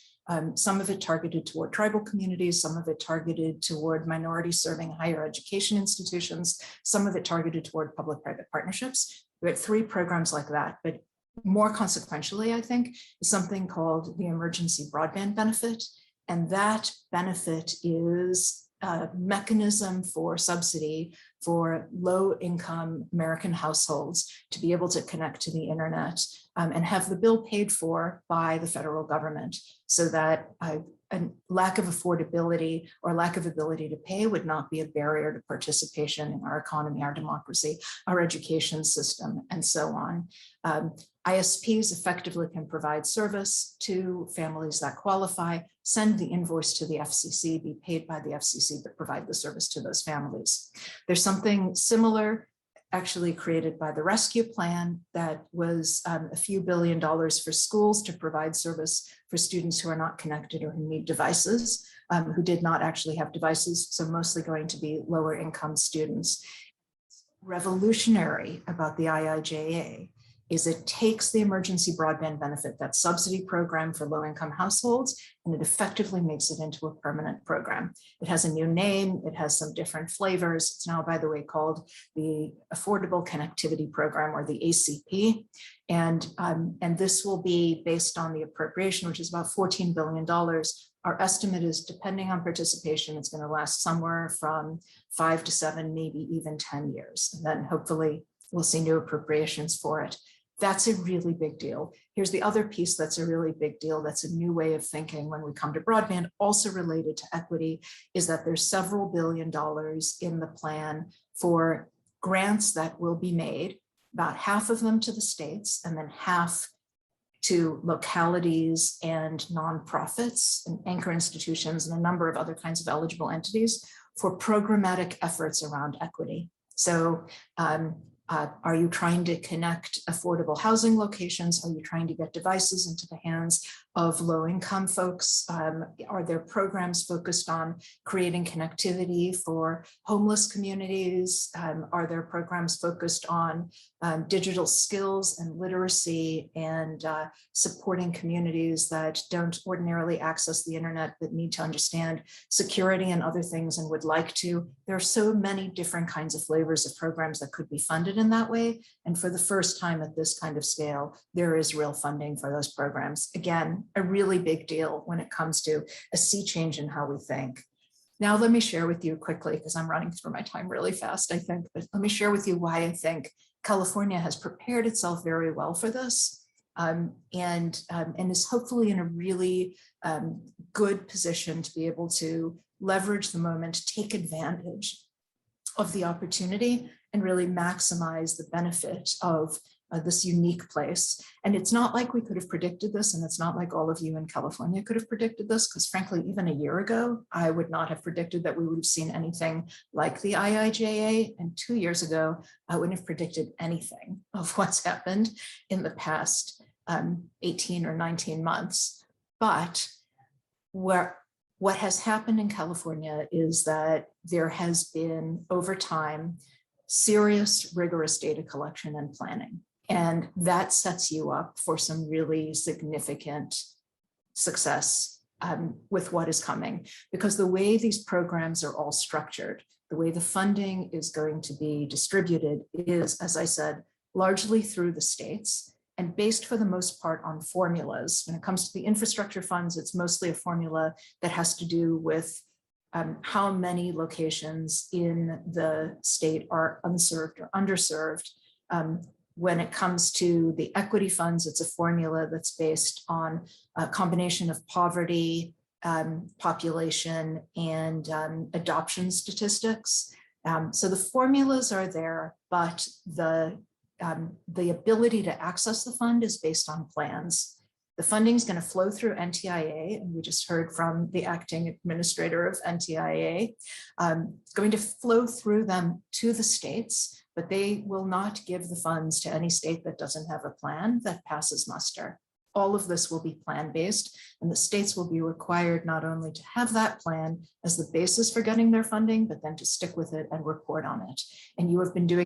some of it targeted toward tribal communities, some of it targeted toward minorities serving higher education institutions, some of it targeted toward public-private partnerships. We had 3 programs like that, but more consequentially, I think, is something called the Emergency Broadband Benefit. And that benefit is a mechanism for subsidy for low-income American households to be able to connect to the internet and have the bill paid for by the federal government, so that a lack of affordability or lack of ability to pay would not be a barrier to participation in our economy, our democracy, our education system, and so on. ISPs effectively can provide service to families that qualify, send the invoice to the FCC, be paid by the FCC, but provide the service to those families. There's something similar actually created by the rescue plan that was a few $1 billion for schools to provide service for students who are not connected or who need devices, who did not actually have devices, so mostly going to be lower income students. Revolutionary about the IIJA is it takes the emergency broadband benefit, that subsidy program for low-income households, and it effectively makes it into a permanent program. It has a new name, it has some different flavors. It's now, by the way, called the Affordable Connectivity Program, or the ACP. And this will be based on the appropriation, which is about $14 billion. Our estimate is, depending on participation, it's going to last somewhere from 5 to 7, maybe even 10 years. And then hopefully we'll see new appropriations for it. That's a really big deal. Here's the other piece that's a really big deal. That's a new way of thinking when we come to broadband, also related to equity, is that there's several $1 billion in the plan for grants that will be made, about half of them to the states and then half to localities and nonprofits and anchor institutions and a number of other kinds of eligible entities for programmatic efforts around equity. So are you trying to connect affordable housing locations? Are you trying to get devices into the hands of low-income folks? Are there programs focused on creating connectivity for homeless communities? Are there programs focused on digital skills and literacy and supporting communities that don't ordinarily access the internet but need to understand security and other things and would like to? There are so many different kinds of flavors of programs that could be funded in that way. And for the first time at this kind of scale, there is real funding for those programs. Again, a really big deal when it comes to a sea change in how we think. Now, let me share with you quickly, because I'm running through my time really fast, I think, but let me share with you why I think California has prepared itself very well for this and is hopefully in a really good position to be able to leverage the moment, take advantage of the opportunity, and really maximize the benefit of this unique place. And it's not like we could have predicted this, and it's not like all of you in California could have predicted this, because frankly, even a year ago, I would not have predicted that we would have seen anything like the IIJA. And 2 years ago, I wouldn't have predicted anything of what's happened in the past 18 or 19 months. But what has happened in California is that there has been, over time, serious, rigorous data collection and planning. And that sets you up for some really significant success with what is coming, because the way these programs are all structured, the way the funding is going to be distributed is, as I said, largely through the states and based for the most part on formulas. When it comes to the infrastructure funds, it's mostly a formula that has to do with how many locations in the state are unserved or underserved. When it comes to the equity funds, it's a formula that's based on a combination of poverty, population, and adoption statistics. So the formulas are there, but the ability to access the fund is based on plans. The funding is going to flow through NTIA, and we just heard from the acting administrator of NTIA. It's going to flow through them to the states, but they will not give the funds to any state that doesn't have a plan that passes muster. All of this will be plan-based, and the states will be required not only to have that plan as the basis for getting their funding, but then to stick with it and report on it. And you have been doing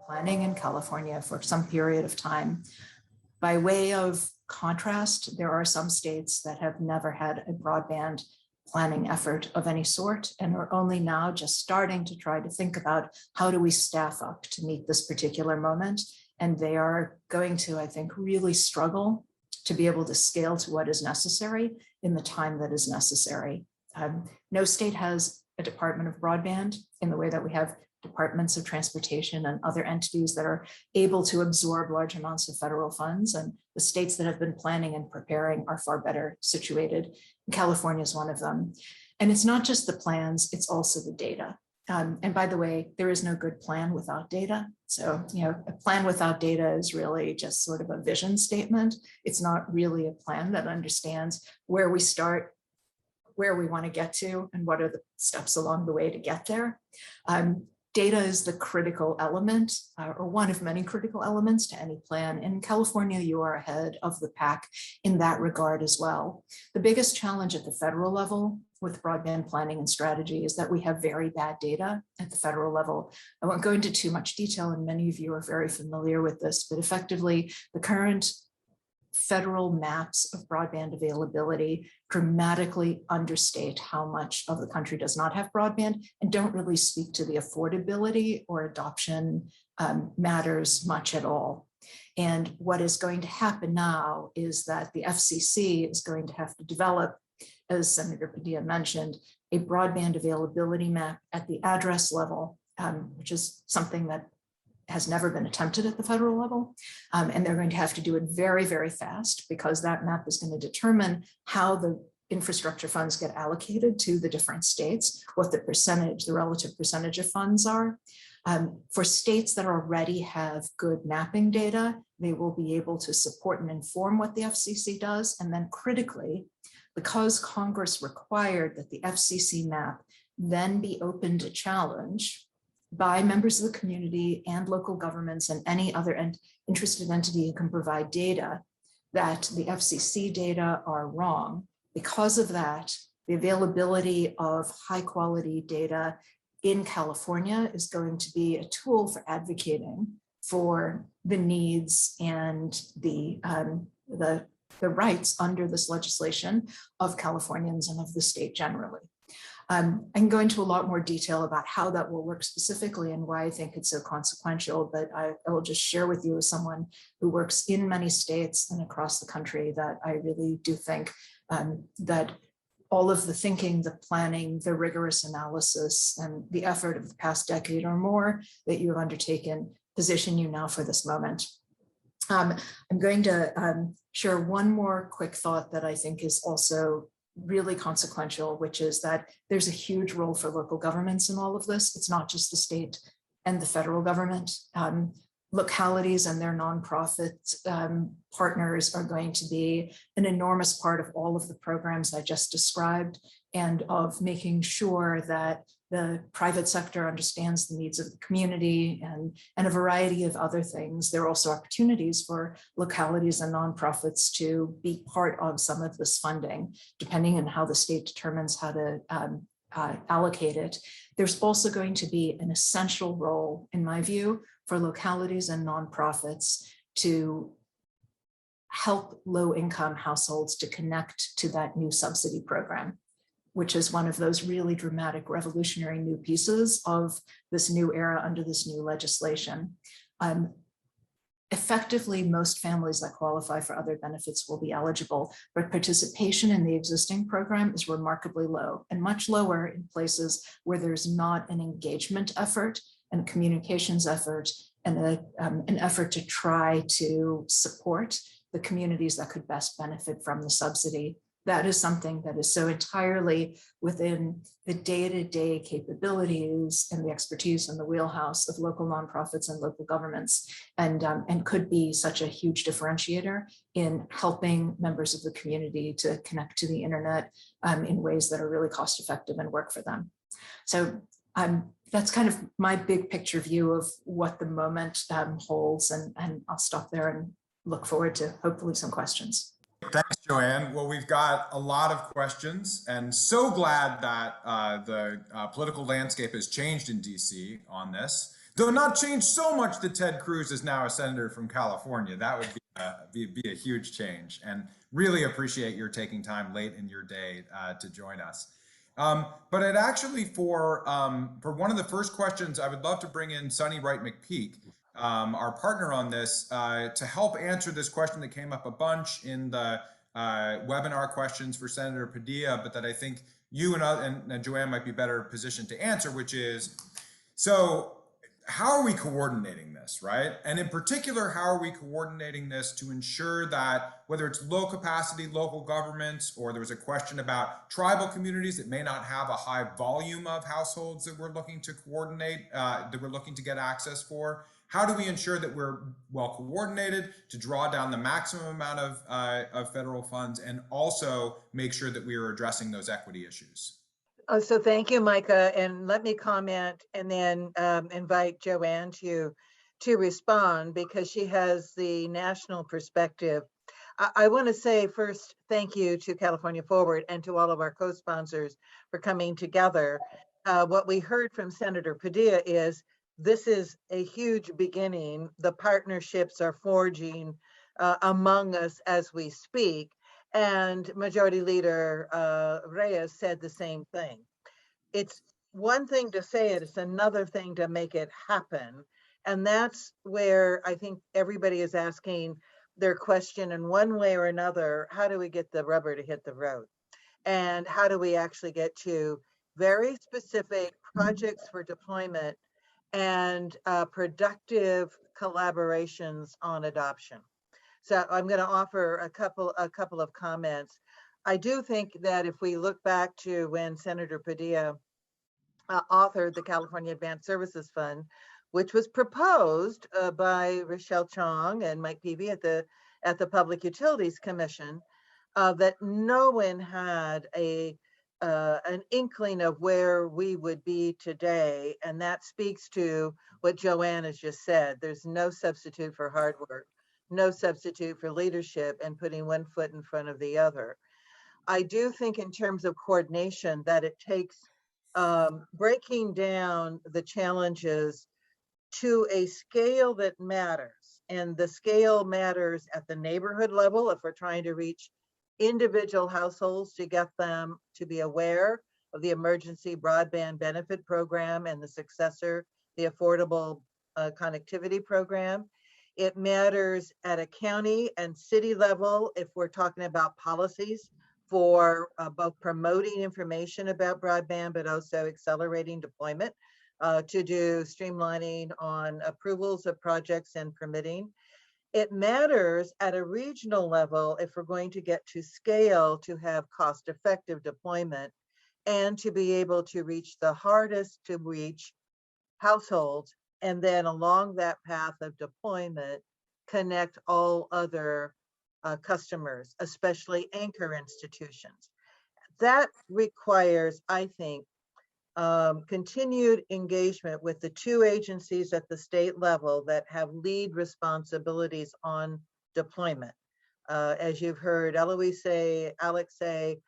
planning in California for some period of time. By way of contrast, there are some states that have never had a broadband planning effort of any sort and are only now just starting to try to think about how do we staff up to meet this particular moment. And they are going to, I think, really struggle to be able to scale to what is necessary in the time that is necessary. No state has a Department of Broadband in the way that we have departments of transportation and other entities that are able to absorb large amounts of federal funds. And the states that have been planning and preparing are far better situated. California is one of them. And it's not just the plans, it's also the data. And by the way, there is no good plan without data. So, a plan without data is really just sort of a vision statement. It's not really a plan that understands where we start, where we want to get to, and what are the steps along the way to get there. Data is the critical element, or one of many critical elements to any plan. In California, you are ahead of the pack in that regard as well. The biggest challenge at the federal level with broadband planning and strategy is that we have very bad data at the federal level. I won't go into too much detail, and many of you are very familiar with this, but effectively, the current federal maps of broadband availability dramatically understate how much of the country does not have broadband and don't really speak to the affordability or adoption matters much at all. And what is going to happen now is that the FCC is going to have to develop, as Senator Padilla mentioned, a broadband availability map at the address level, which is something that has never been attempted at the federal level. And they're going to have to do it very, very fast, because that map is going to determine how the infrastructure funds get allocated to the different states, what the relative percentage of funds are. For states that already have good mapping data, they will be able to support and inform what the FCC does. And then critically, because Congress required that the FCC map then be open to challenge by members of the community and local governments and any other interested entity who can provide data, that the FCC data are wrong. Because of that, the availability of high quality data in California is going to be a tool for advocating for the needs and the rights under this legislation of Californians and of the state generally. I can go into a lot more detail about how that will work specifically and why I think it's so consequential, but I will just share with you as someone who works in many states and across the country that I really do think that all of the thinking, the planning, the rigorous analysis, and the effort of the past decade or more that you have undertaken position you now for this moment. I'm going to share one more quick thought that I think is also really consequential, which is that there's a huge role for local governments in all of this. It's not just the state and the federal government. localities and their nonprofit partners are going to be an enormous part of all of the programs I just described, and of making sure that the private sector understands the needs of the community and a variety of other things. There are also opportunities for localities and nonprofits to be part of some of this funding, depending on how the state determines how to allocate it. There's also going to be an essential role, in my view, for localities and nonprofits to help low-income households to connect to that new subsidy program, which is one of those really dramatic, revolutionary new pieces of this new era under this new legislation. Effectively, most families that qualify for other benefits will be eligible, but participation in the existing program is remarkably low, and much lower in places where there's not an engagement effort and a communications effort and an effort to try to support the communities that could best benefit from the subsidy. That is something that is so entirely within the day-to-day capabilities and the expertise and the wheelhouse of local nonprofits and local governments, and could be such a huge differentiator in helping members of the community to connect to the internet in ways that are really cost-effective and work for them. So that's kind of my big picture view of what the moment holds, and I'll stop there and look forward to hopefully some questions. Thanks, Joanne. Well, we've got a lot of questions, and so glad that the political landscape has changed in DC on this, though not changed so much that Ted Cruz is now a senator from California. That would be a huge change, and really appreciate your taking time late in your day to join us. But I'd actually, for one of the first questions, I would love to bring in Sunny Wright McPeak, our partner on this, to help answer this question that came up a bunch in the webinar questions for Senator Padilla, but that I think you and Joanne might be better positioned to answer, which is, so how are we coordinating this, right? And in particular, how are we coordinating this to ensure that whether it's low capacity local governments, or there was a question about tribal communities that may not have a high volume of households that we're looking to coordinate, that we're looking to get access for, how do we ensure that we're well coordinated to draw down the maximum amount of federal funds, and also make sure that we are addressing those equity issues? So thank you, Micah, and let me comment and then invite Joanne to respond, because she has the national perspective. I want to say first, thank you to California Forward and to all of our co-sponsors for coming together. What we heard from Senator Padilla is this is a huge beginning. The partnerships are forging among us as we speak. And Majority Leader Reyes said the same thing. It's one thing to say it, it's another thing to make it happen. And that's where I think everybody is asking their question in one way or another: how do we get the rubber to hit the road? And how do we actually get to very specific projects for deployment and productive collaborations on adoption? So I'm going to offer a couple of comments. I do think that if we look back to when Senator Padilla authored the California Advanced Services Fund, which was proposed by Rochelle Chong and Mike Peavy at the Public Utilities Commission, that no one had an inkling of where we would be today, and that speaks to what Joanne has just said. There's no substitute for hard work, no substitute for leadership and putting one foot in front of the other. I do think in terms of coordination that it takes breaking down the challenges to a scale that matters. And the scale matters at the neighborhood level if we're trying to reach individual households to get them to be aware of the emergency broadband benefit program and the successor, the affordable connectivity program. It matters at a county and city level if we're talking about policies for both promoting information about broadband, but also accelerating deployment to do streamlining on approvals of projects and permitting. It matters at a regional level if we're going to get to scale to have cost-effective deployment and to be able to reach the hardest to reach households And then along that path of deployment, connect all other customers, especially anchor institutions. That requires, I think, continued engagement with the two agencies at the state level that have lead responsibilities on deployment. As you've heard Eloise say, Alex say,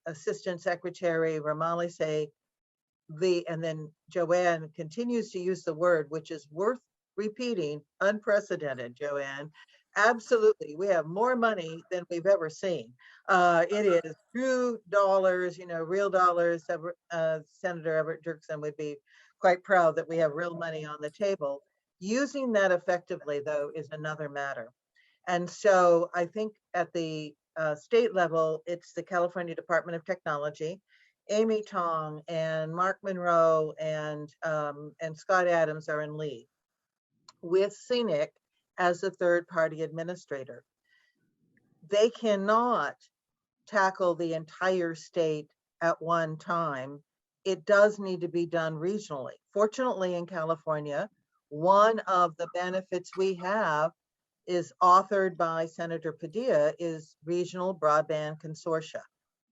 Assistant Secretary Ramali say, and then Joanne continues to use the word, which is worth repeating, unprecedented, Joanne. Absolutely, we have more money than we've ever seen. It is true dollars, real dollars. Senator Everett Dirksen would be quite proud that we have real money on the table. Using that effectively, though, is another matter. And so I think at the state level, it's the California Department of Technology, Amy Tong and Mark Monroe and Scott Adams are in lead, with CNIC as the third-party administrator. They cannot tackle the entire state at one time. It does need to be done regionally. Fortunately, in California, one of the benefits we have is authored by Senator Padilla is regional broadband consortia.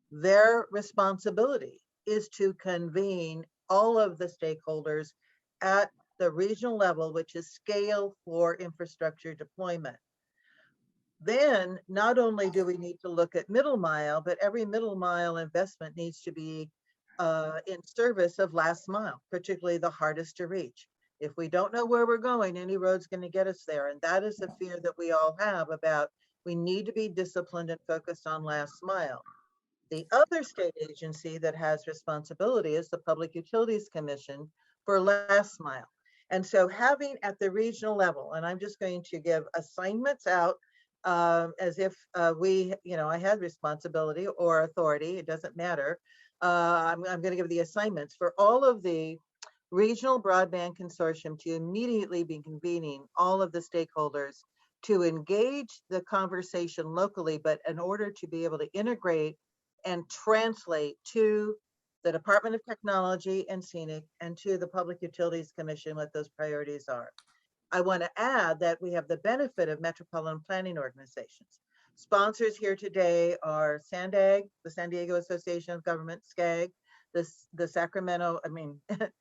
Their responsibility is to convene all of the stakeholders at the regional level, which is scale for infrastructure deployment. Then not only do we need to look at middle mile, but every middle mile investment needs to be in service of last mile, particularly the hardest to reach. If we don't know where we're going, any road's going to get us there. And that is the fear that we all have about, we need to be disciplined and focused on last mile. The other state agency that has responsibility is the Public Utilities Commission for last mile. And so having at the regional level, and I'm just going to give assignments out as if I had responsibility or authority, it doesn't matter. I'm going to give the assignments for all of the regional broadband consortium to immediately be convening all of the stakeholders to engage the conversation locally, but in order to be able to integrate and translate to the Department of Technology and CNIC and to the Public Utilities Commission what those priorities are. I want to add that we have the benefit of metropolitan planning organizations. Sponsors here today are SANDAG, the San Diego Association of Government, SCAG, the Sacramento,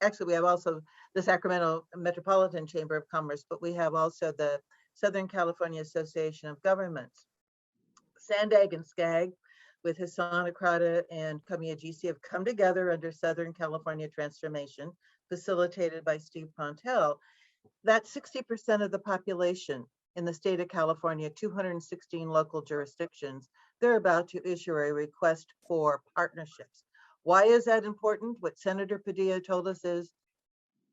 actually we have also the Sacramento Metropolitan Chamber of Commerce, but we have also the Southern California Association of Governments. SANDAG and SCAG with Hassan Akrada and Kamiya have come together under Southern California Transformation, facilitated by Steve Pontel. That's 60% of the population in the state of California, 216 local jurisdictions. They're about to issue a request for partnerships. Why is that important? What Senator Padilla told us is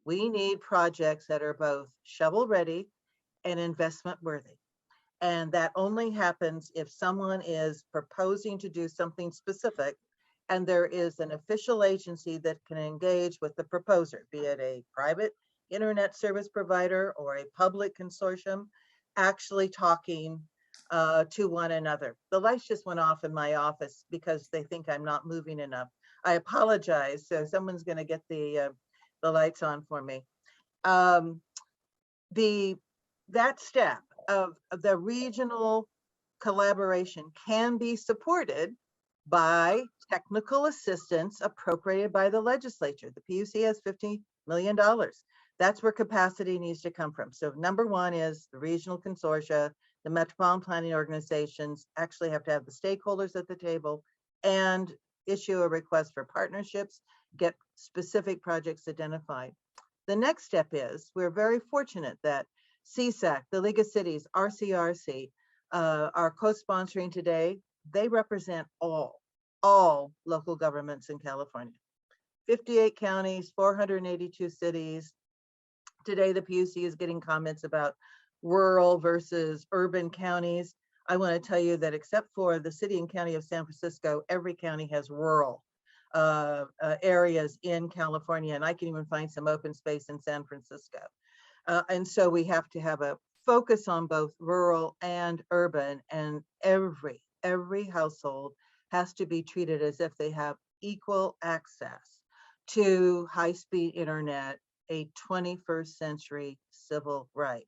we need projects that are both shovel ready and investment worthy. And that only happens if someone is proposing to do something specific and there is an official agency that can engage with the proposer, be it a private internet service provider or a public consortium, actually talking to one another. The lights just went off in my office because they think I'm not moving enough. I apologize. So someone's going to get the lights on for me. That step of the regional collaboration can be supported by technical assistance appropriated by the legislature. The PUC has $50 million. That's where capacity needs to come from. So number one is the regional consortia, the metropolitan planning organizations actually have to have the stakeholders at the table and issue a request for partnerships, get specific projects identified. The next step is we're very fortunate that CSAC, the League of Cities, RCRC are co-sponsoring today. They represent all local governments in California. 58 counties, 482 cities. Today, the PUC is getting comments about rural versus urban counties. I want to tell you that except for the city and county of San Francisco, every county has rural areas in California, and I can even find some open space in San Francisco. And so we have to have a focus on both rural and urban, and every household has to be treated as if they have equal access to high-speed internet a 21st century civil right.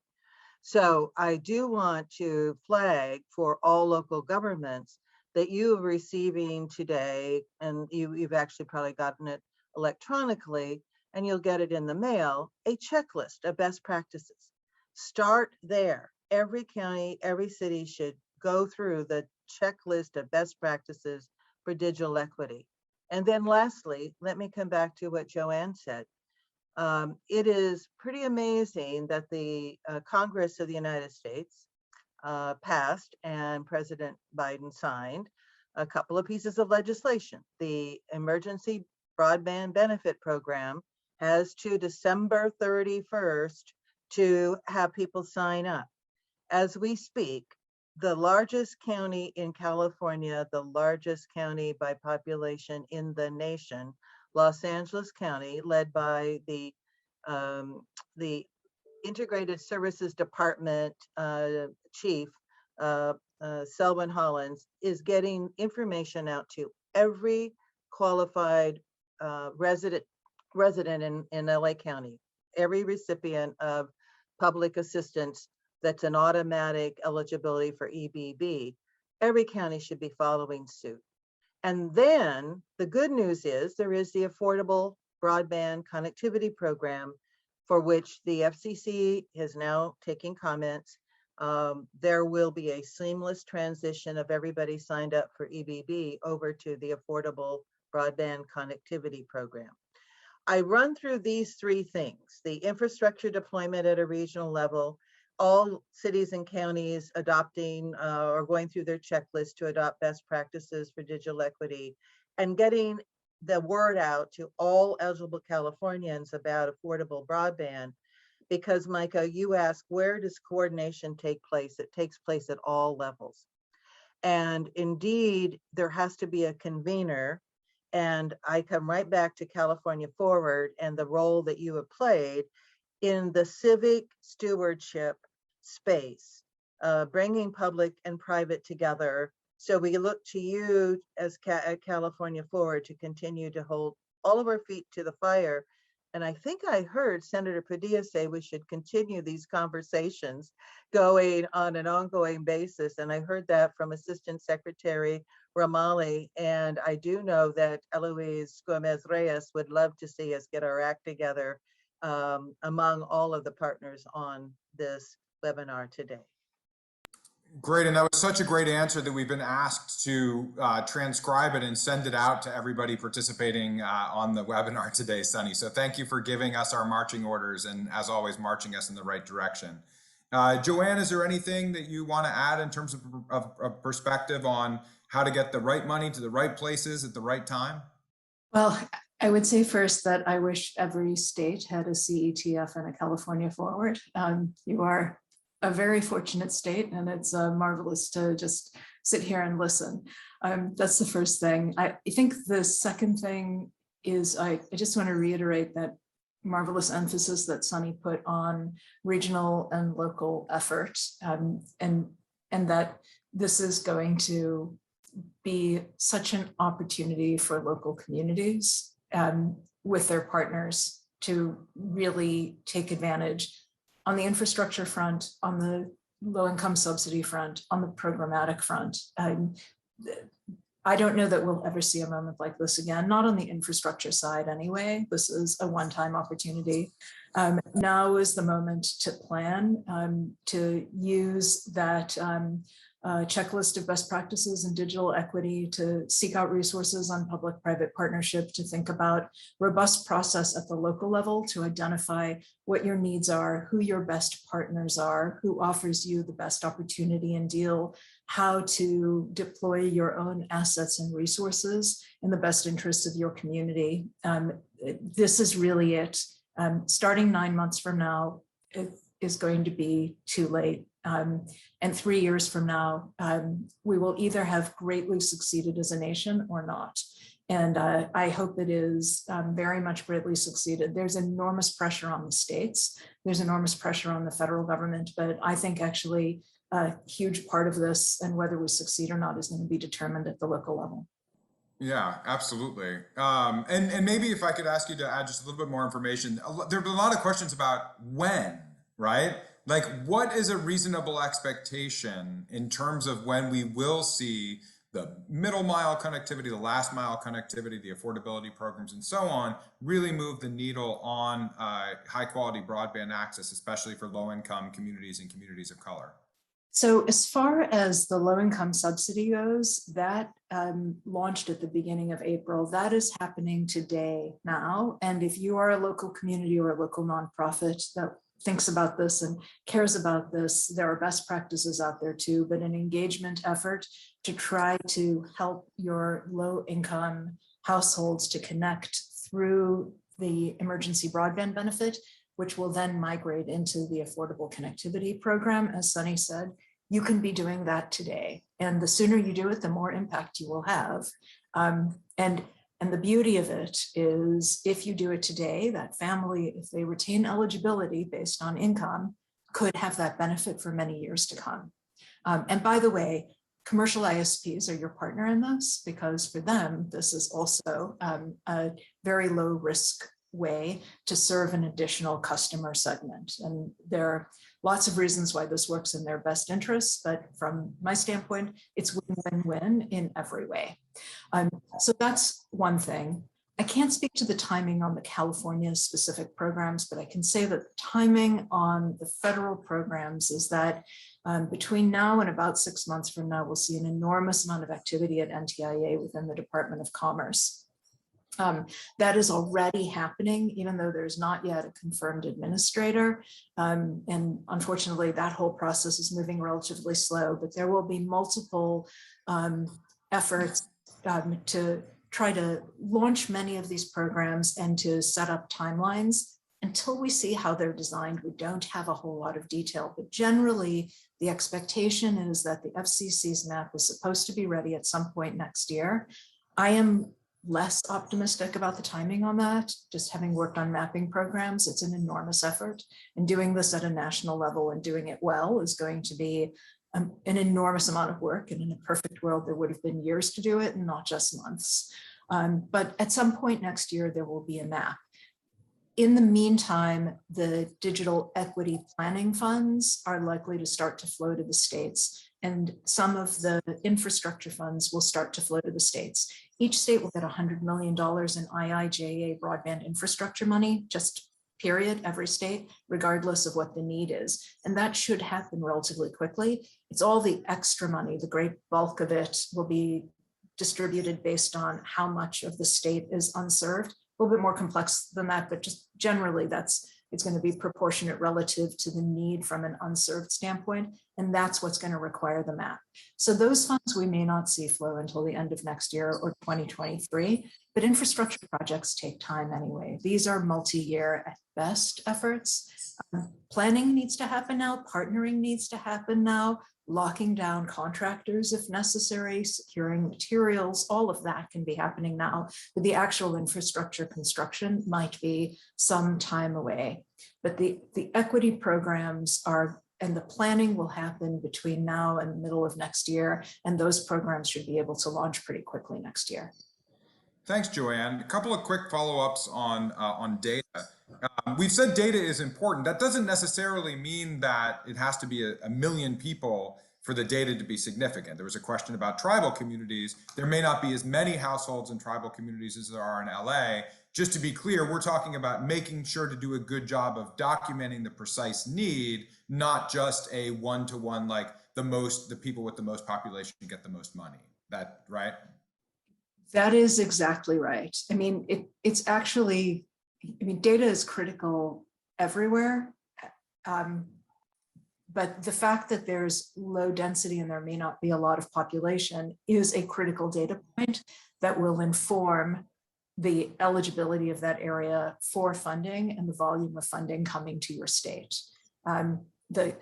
So I do want to flag for all local governments that you are receiving today, and you've actually probably gotten it electronically, and you'll get it in the mail, a checklist of best practices. Start there. Every county, every city should go through the checklist of best practices for digital equity. And then lastly, let me come back to what Joanne said. It is pretty amazing that the Congress of the United States passed and President Biden signed a couple of pieces of legislation. The Emergency Broadband Benefit Program has to December 31st to have people sign up. As we speak, the largest county in California, the largest county by population in the nation, Los Angeles County, led by the Integrated Services Department Chief, Selwyn Hollins, is getting information out to every qualified resident in LA County, every recipient of public assistance that's an automatic eligibility for EBB. Every county should be following suit. And then the good news is there is the Affordable Broadband Connectivity Program, for which the FCC is now taking comments. There will be a seamless transition of everybody signed up for EBB over to the Affordable Broadband Connectivity Program. I run through these three things: the infrastructure deployment at a regional level, all cities and counties adopting or going through their checklist to adopt best practices for digital equity, and getting the word out to all eligible Californians about affordable broadband. Because Micah, you ask, where does coordination take place? It takes place at all levels. And indeed, there has to be a convener. And I come right back to California Forward and the role that you have played in the civic stewardship space, bringing public and private together. So we look to you as California Forward to continue to hold all of our feet to the fire. And I think I heard Senator Padilla say we should continue these conversations going on an ongoing basis. And I heard that from Assistant Secretary Ramali. And I do know that Eloise Gomez-Reyes would love to see us get our act together among all of the partners on this webinar today. Great, and that was such a great answer that we've been asked to transcribe it and send it out to everybody participating on the webinar today, Sunny. So thank you for giving us our marching orders and, as always, marching us in the right direction. Joanne, is there anything that you want to add in terms of perspective on how to get the right money to the right places at the right time? Well, I would say first that I wish every state had a CETF and a California Forward. You are a very fortunate state, and it's marvelous to just sit here and listen. That's the first thing. I think the second thing is I just want to reiterate that marvelous emphasis that Sunny put on regional and local effort, and that this is going to be such an opportunity for local communities with their partners to really take advantage on the infrastructure front, on the low-income subsidy front, on the programmatic front. I don't know that we'll ever see a moment like this again, not on the infrastructure side anyway. This is a one-time opportunity. Now is the moment to plan, to use that checklist of best practices in digital equity, to seek out resources on public-private partnership, to think about robust process at the local level to identify what your needs are, who your best partners are, who offers you the best opportunity and deal, how to deploy your own assets and resources in the best interest of your community. This is really it. Starting 9 months from now, it is going to be too late. And 3 years from now, we will either have greatly succeeded as a nation or not. And I hope it is very much greatly succeeded. There's enormous pressure on the states. There's enormous pressure on the federal government, but I think actually a huge part of this and whether we succeed or not is going to be determined at the local level. Yeah, absolutely. And maybe if I could ask you to add just a little bit more information, there have been a lot of questions about when, right? Like, what is a reasonable expectation in terms of when we will see the middle mile connectivity, the last mile connectivity, the affordability programs, and so on, really move the needle on high quality broadband access, especially for low income communities and communities of color? So as far as the low-income subsidy goes, that launched at the beginning of April. That is happening today now. And if you are a local community or a local nonprofit that thinks about this and cares about this, there are best practices out there too, but an engagement effort to try to help your low-income households to connect through the emergency broadband benefit, which will then migrate into the Affordable Connectivity Program, as Sunny said. You can be doing that today. And the sooner you do it, the more impact you will have. And the beauty of it is if you do it today, that family, if they retain eligibility based on income, could have that benefit for many years to come. And by the way, commercial ISPs are your partner in this, because for them, this is also a very low risk way to serve an additional customer segment. And there are lots of reasons why this works in their best interests, but from my standpoint, it's win-win-win in every way. So that's one thing. I can't speak to the timing on the California specific programs, but I can say that the timing on the federal programs is that between now and about 6 months from now, we'll see an enormous amount of activity at NTIA within the Department of Commerce. That is already happening, even though there's not yet a confirmed administrator. And unfortunately, that whole process is moving relatively slow, but there will be multiple efforts to try to launch many of these programs and to set up timelines. Until we see how they're designed, we don't have a whole lot of detail, but generally the expectation is that the FCC's map is supposed to be ready at some point next year. I am less optimistic about the timing on that. Just having worked on mapping programs, it's an enormous effort, and doing this at a national level and doing it well is going to be an enormous amount of work. And in a perfect world, there would have been years to do it and not just months. But at some point next year, there will be a map. In the meantime, the digital equity planning funds are likely to start to flow to the states, and some of the infrastructure funds will start to flow to the states. Each state will get $100 million in IIJA broadband infrastructure money, just period, every state, regardless of what the need is. And that should happen relatively quickly. It's all the extra money, the great bulk of it will be distributed based on how much of the state is unserved. A little bit more complex than that, but just generally it's going to be proportionate relative to the need from an unserved standpoint. And that's what's going to require the map. So those funds we may not see flow until the end of next year or 2023, but infrastructure projects take time anyway. These are multi-year at best efforts. Planning needs to happen now, partnering needs to happen now, locking down contractors if necessary, securing materials, all of that can be happening now. But the actual infrastructure construction might be some time away. But the equity programs are, and the planning will happen between now and the middle of next year. And those programs should be able to launch pretty quickly next year. Thanks, Joanne. A couple of quick follow-ups on data. We've said data is important. That doesn't necessarily mean that it has to be a million people for the data to be significant. There was a question about tribal communities. There may not be as many households in tribal communities as there are in LA. Just to be clear, we're talking about making sure to do a good job of documenting the precise need, not just a one-to-one, like the people with the most population get the most money. That right? That is exactly right. I mean, it's actually, I mean, data is critical everywhere. But the fact that there's low density and there may not be a lot of population is a critical data point that will inform the eligibility of that area for funding and the volume of funding coming to your state. The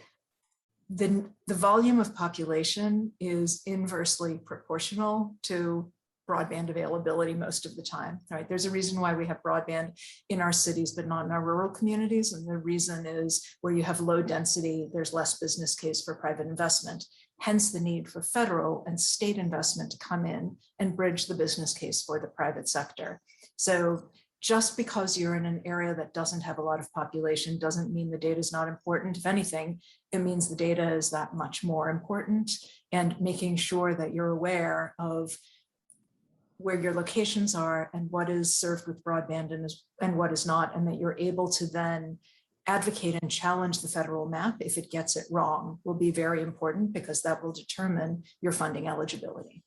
volume of population is inversely proportional to broadband availability most of the time, right? There's a reason why we have broadband in our cities, but not in our rural communities. And the reason is where you have low density, there's less business case for private investment. hence the need for federal and state investment to come in and bridge the business case for the private sector. So just because you're in an area that doesn't have a lot of population doesn't mean the data is not important. If anything, it means the data is that much more important, and making sure that you're aware of where your locations are and what is served with broadband and what is not, and that you're able to then advocate and challenge the federal map if it gets it wrong will be very important, because that will determine your funding eligibility.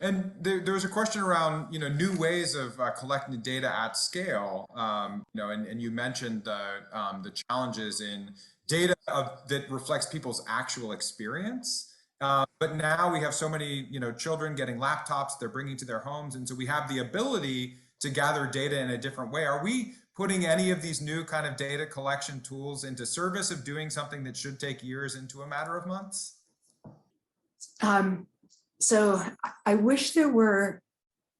And there was a question around, new ways of collecting the data at scale. And you mentioned the challenges in data that reflects people's actual experience. But now we have so many, children getting laptops they're bringing to their homes, and so we have the ability to gather data in a different way. Are we putting any of these new kind of data collection tools into service of doing something that should take years into a matter of months? So I wish there were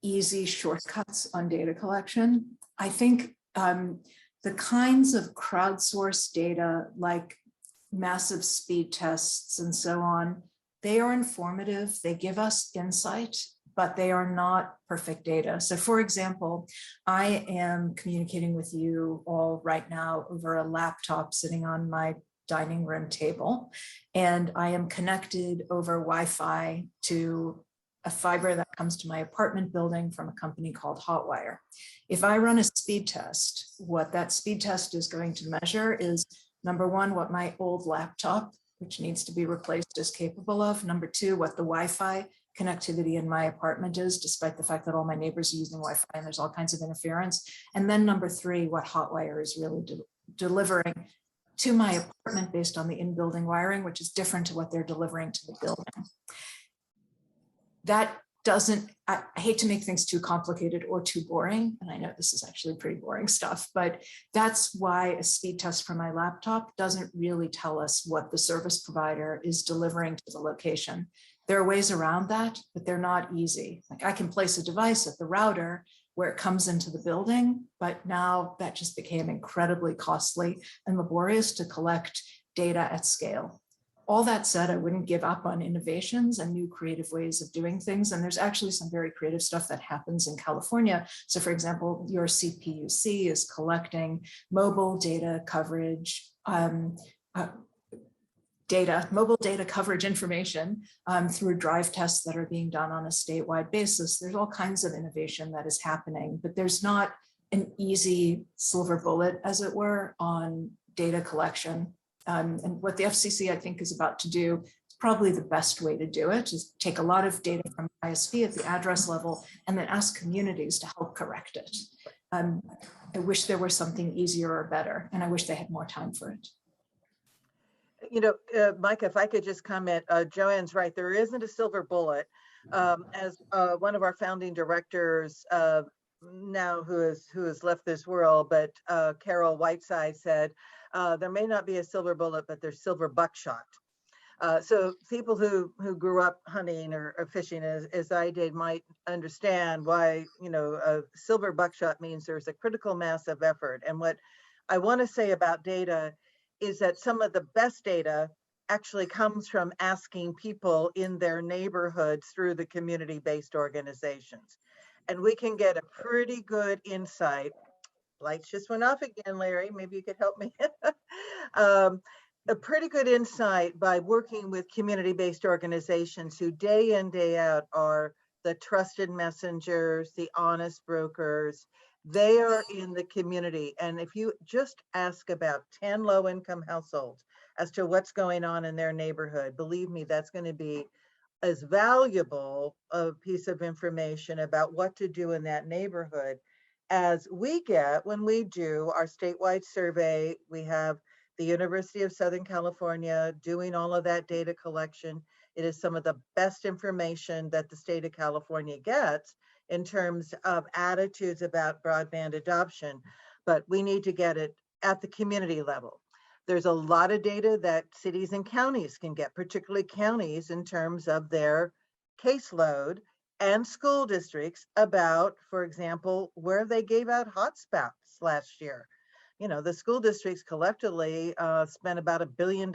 easy shortcuts on data collection. I think the kinds of crowdsourced data like massive speed tests and so on, they are informative, they give us insight, but they are not perfect data. So for example, I am communicating with you all right now over a laptop sitting on my dining room table, and I am connected over Wi-Fi to a fiber that comes to my apartment building from a company called Hotwire. If I run a speed test, what that speed test is going to measure is, number one, what my old laptop, which needs to be replaced, is capable of. Number two, what the Wi-Fi connectivity in my apartment is, despite the fact that all my neighbors are using Wi-Fi and there's all kinds of interference. And then number three, what Hotwire is really delivering to my apartment based on the in-building wiring, which is different to what they're delivering to the building. That doesn't, I hate to make things too complicated or too boring, and I know this is actually pretty boring stuff, but that's why a speed test for my laptop doesn't really tell us what the service provider is delivering to the location. There are ways around that, but they're not easy. Like, I can place a device at the router where it comes into the building, but now that just became incredibly costly and laborious to collect data at scale. All that said, I wouldn't give up on innovations and new creative ways of doing things. And there's actually some very creative stuff that happens in California. So for example, your CPUC is collecting mobile data coverage, mobile data coverage information through drive tests that are being done on a statewide basis. There's all kinds of innovation that is happening, but there's not an easy silver bullet, as it were, on data collection. And what the FCC, I think, is about to do is probably the best way to do it, is take a lot of data from ISP at the address level and then ask communities to help correct it. I wish there was something easier or better, and I wish they had more time for it. Micah, if I could just comment, Joanne's right. There isn't a silver bullet. As one of our founding directors, now who has left this world, but Carol Whiteside said, there may not be a silver bullet, but there's silver buckshot. So people who grew up hunting or fishing as I did might understand why, a silver buckshot means there's a critical mass of effort. And what I want to say about data is that some of the best data actually comes from asking people in their neighborhoods through the community-based organizations. And we can get a pretty good insight. Lights just went off again, Larry. Maybe you could help me. A pretty good insight by working with community-based organizations who day in, day out are the trusted messengers, the honest brokers. They are in the community. And if you just ask about 10 low-income households as to what's going on in their neighborhood, believe me, that's going to be as valuable a piece of information about what to do in that neighborhood as we get when we do our statewide survey. We have the University of Southern California doing all of that data collection. It is some of the best information that the state of California gets in terms of attitudes about broadband adoption, but we need to get it at the community level. There's a lot of data that cities and counties can get, particularly counties in terms of their caseload, and school districts about, for example, where they gave out hotspots last year. the school districts collectively spent about $1 billion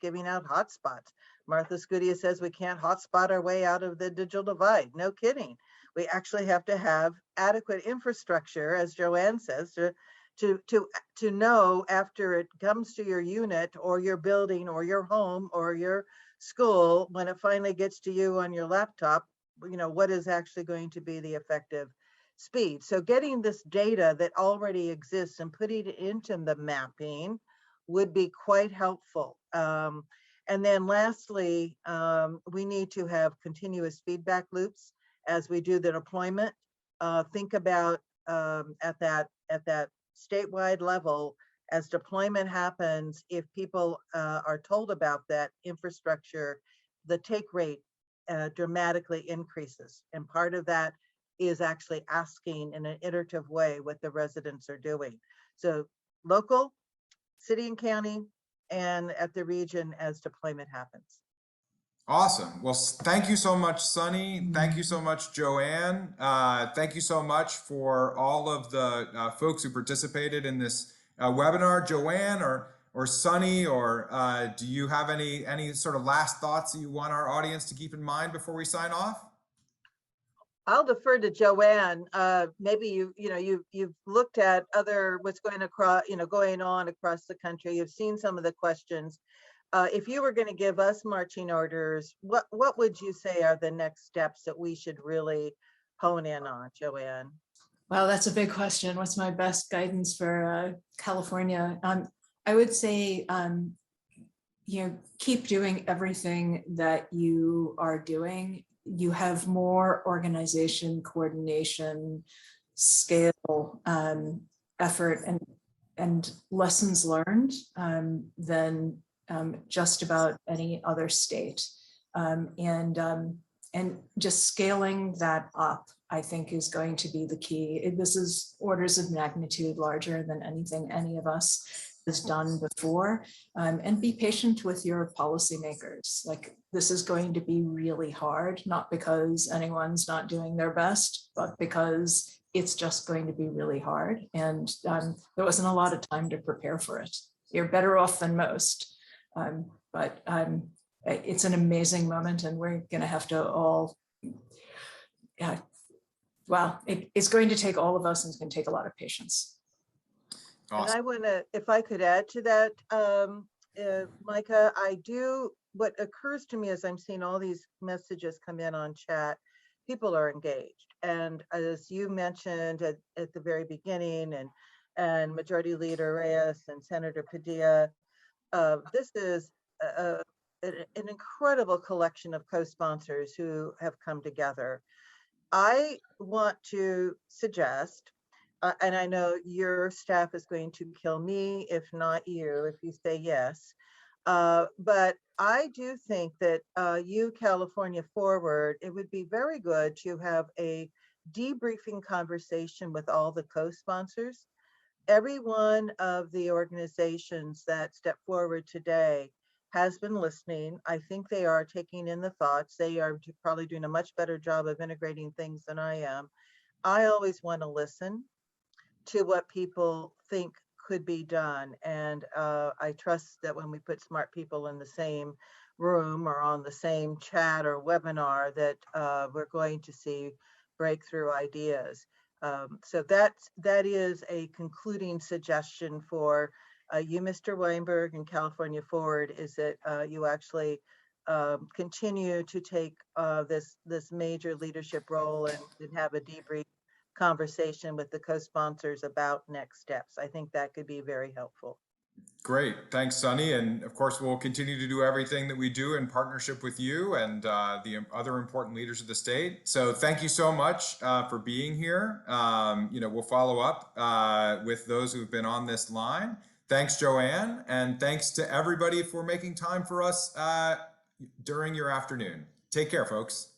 giving out hotspots. Martha Scudia says we can't hotspot our way out of the digital divide. No kidding. We actually have to have adequate infrastructure, as Joanne says, to know after it comes to your unit or your building or your home or your school, when it finally gets to you on your laptop, what is actually going to be the effective speed. So getting this data that already exists and putting it into the mapping would be quite helpful. And then lastly, we need to have continuous feedback loops as we do the deployment. Think about at that statewide level, as deployment happens, if people are told about that infrastructure, the take rate dramatically increases. And part of that is actually asking in an iterative way what the residents are doing. So local, city and county, and at the region as deployment happens. Awesome. Well, thank you so much, Sunny. Thank you so much, Joanne. Thank you so much for all of the folks who participated in this webinar. Joanne or Sunny, or do you have any sort of last thoughts that you want our audience to keep in mind before we sign off? I'll defer to Joanne. Maybe you've looked at what's going on across the country. You've seen some of the questions. If you were going to give us marching orders, what would you say are the next steps that we should really hone in on, Joanne? Well, that's a big question. What's my best guidance for California? I would say, keep doing everything that you are doing. You have more organization, coordination, scale, effort, and lessons learned than just about any other state. And just scaling that up, I think, is going to be the key. This is orders of magnitude larger than anything any of us has done before. And be patient with your policymakers. Like, this is going to be really hard, not because anyone's not doing their best, but because it's just going to be really hard. And there wasn't a lot of time to prepare for it. You're better off than most. But it's an amazing moment, and we're going to have to all, it's going to take all of us, and it's going to take a lot of patience. Awesome. And I want to, if I could add to that, Micah, what occurs to me as I'm seeing all these messages come in on chat, people are engaged. And as you mentioned at the very beginning, and Majority Leader Reyes and Senator Padilla, this is an incredible collection of co-sponsors who have come together. I want to suggest, and I know your staff is going to kill me, if not you, if you say yes, but I do think that you, California Forward, it would be very good to have a debriefing conversation with all the co-sponsors. Every one of the organizations that step forward today has been listening. I think they are taking in the thoughts. They are probably doing a much better job of integrating things than I am. I always want to listen to what people think could be done. And I trust that when we put smart people in the same room or on the same chat or webinar, that we're going to see breakthrough ideas. So that is a concluding suggestion for you, Mr. Weinberg, and California Forward, is that you actually continue to take this major leadership role and have a debrief conversation with the co-sponsors about next steps. I think that could be very helpful. Great. Thanks, Sunny. And of course, we'll continue to do everything that we do in partnership with you and the other important leaders of the state. So thank you so much for being here. We'll follow up with those who've been on this line. Thanks, Joanne. And thanks to everybody for making time for us during your afternoon. Take care, folks.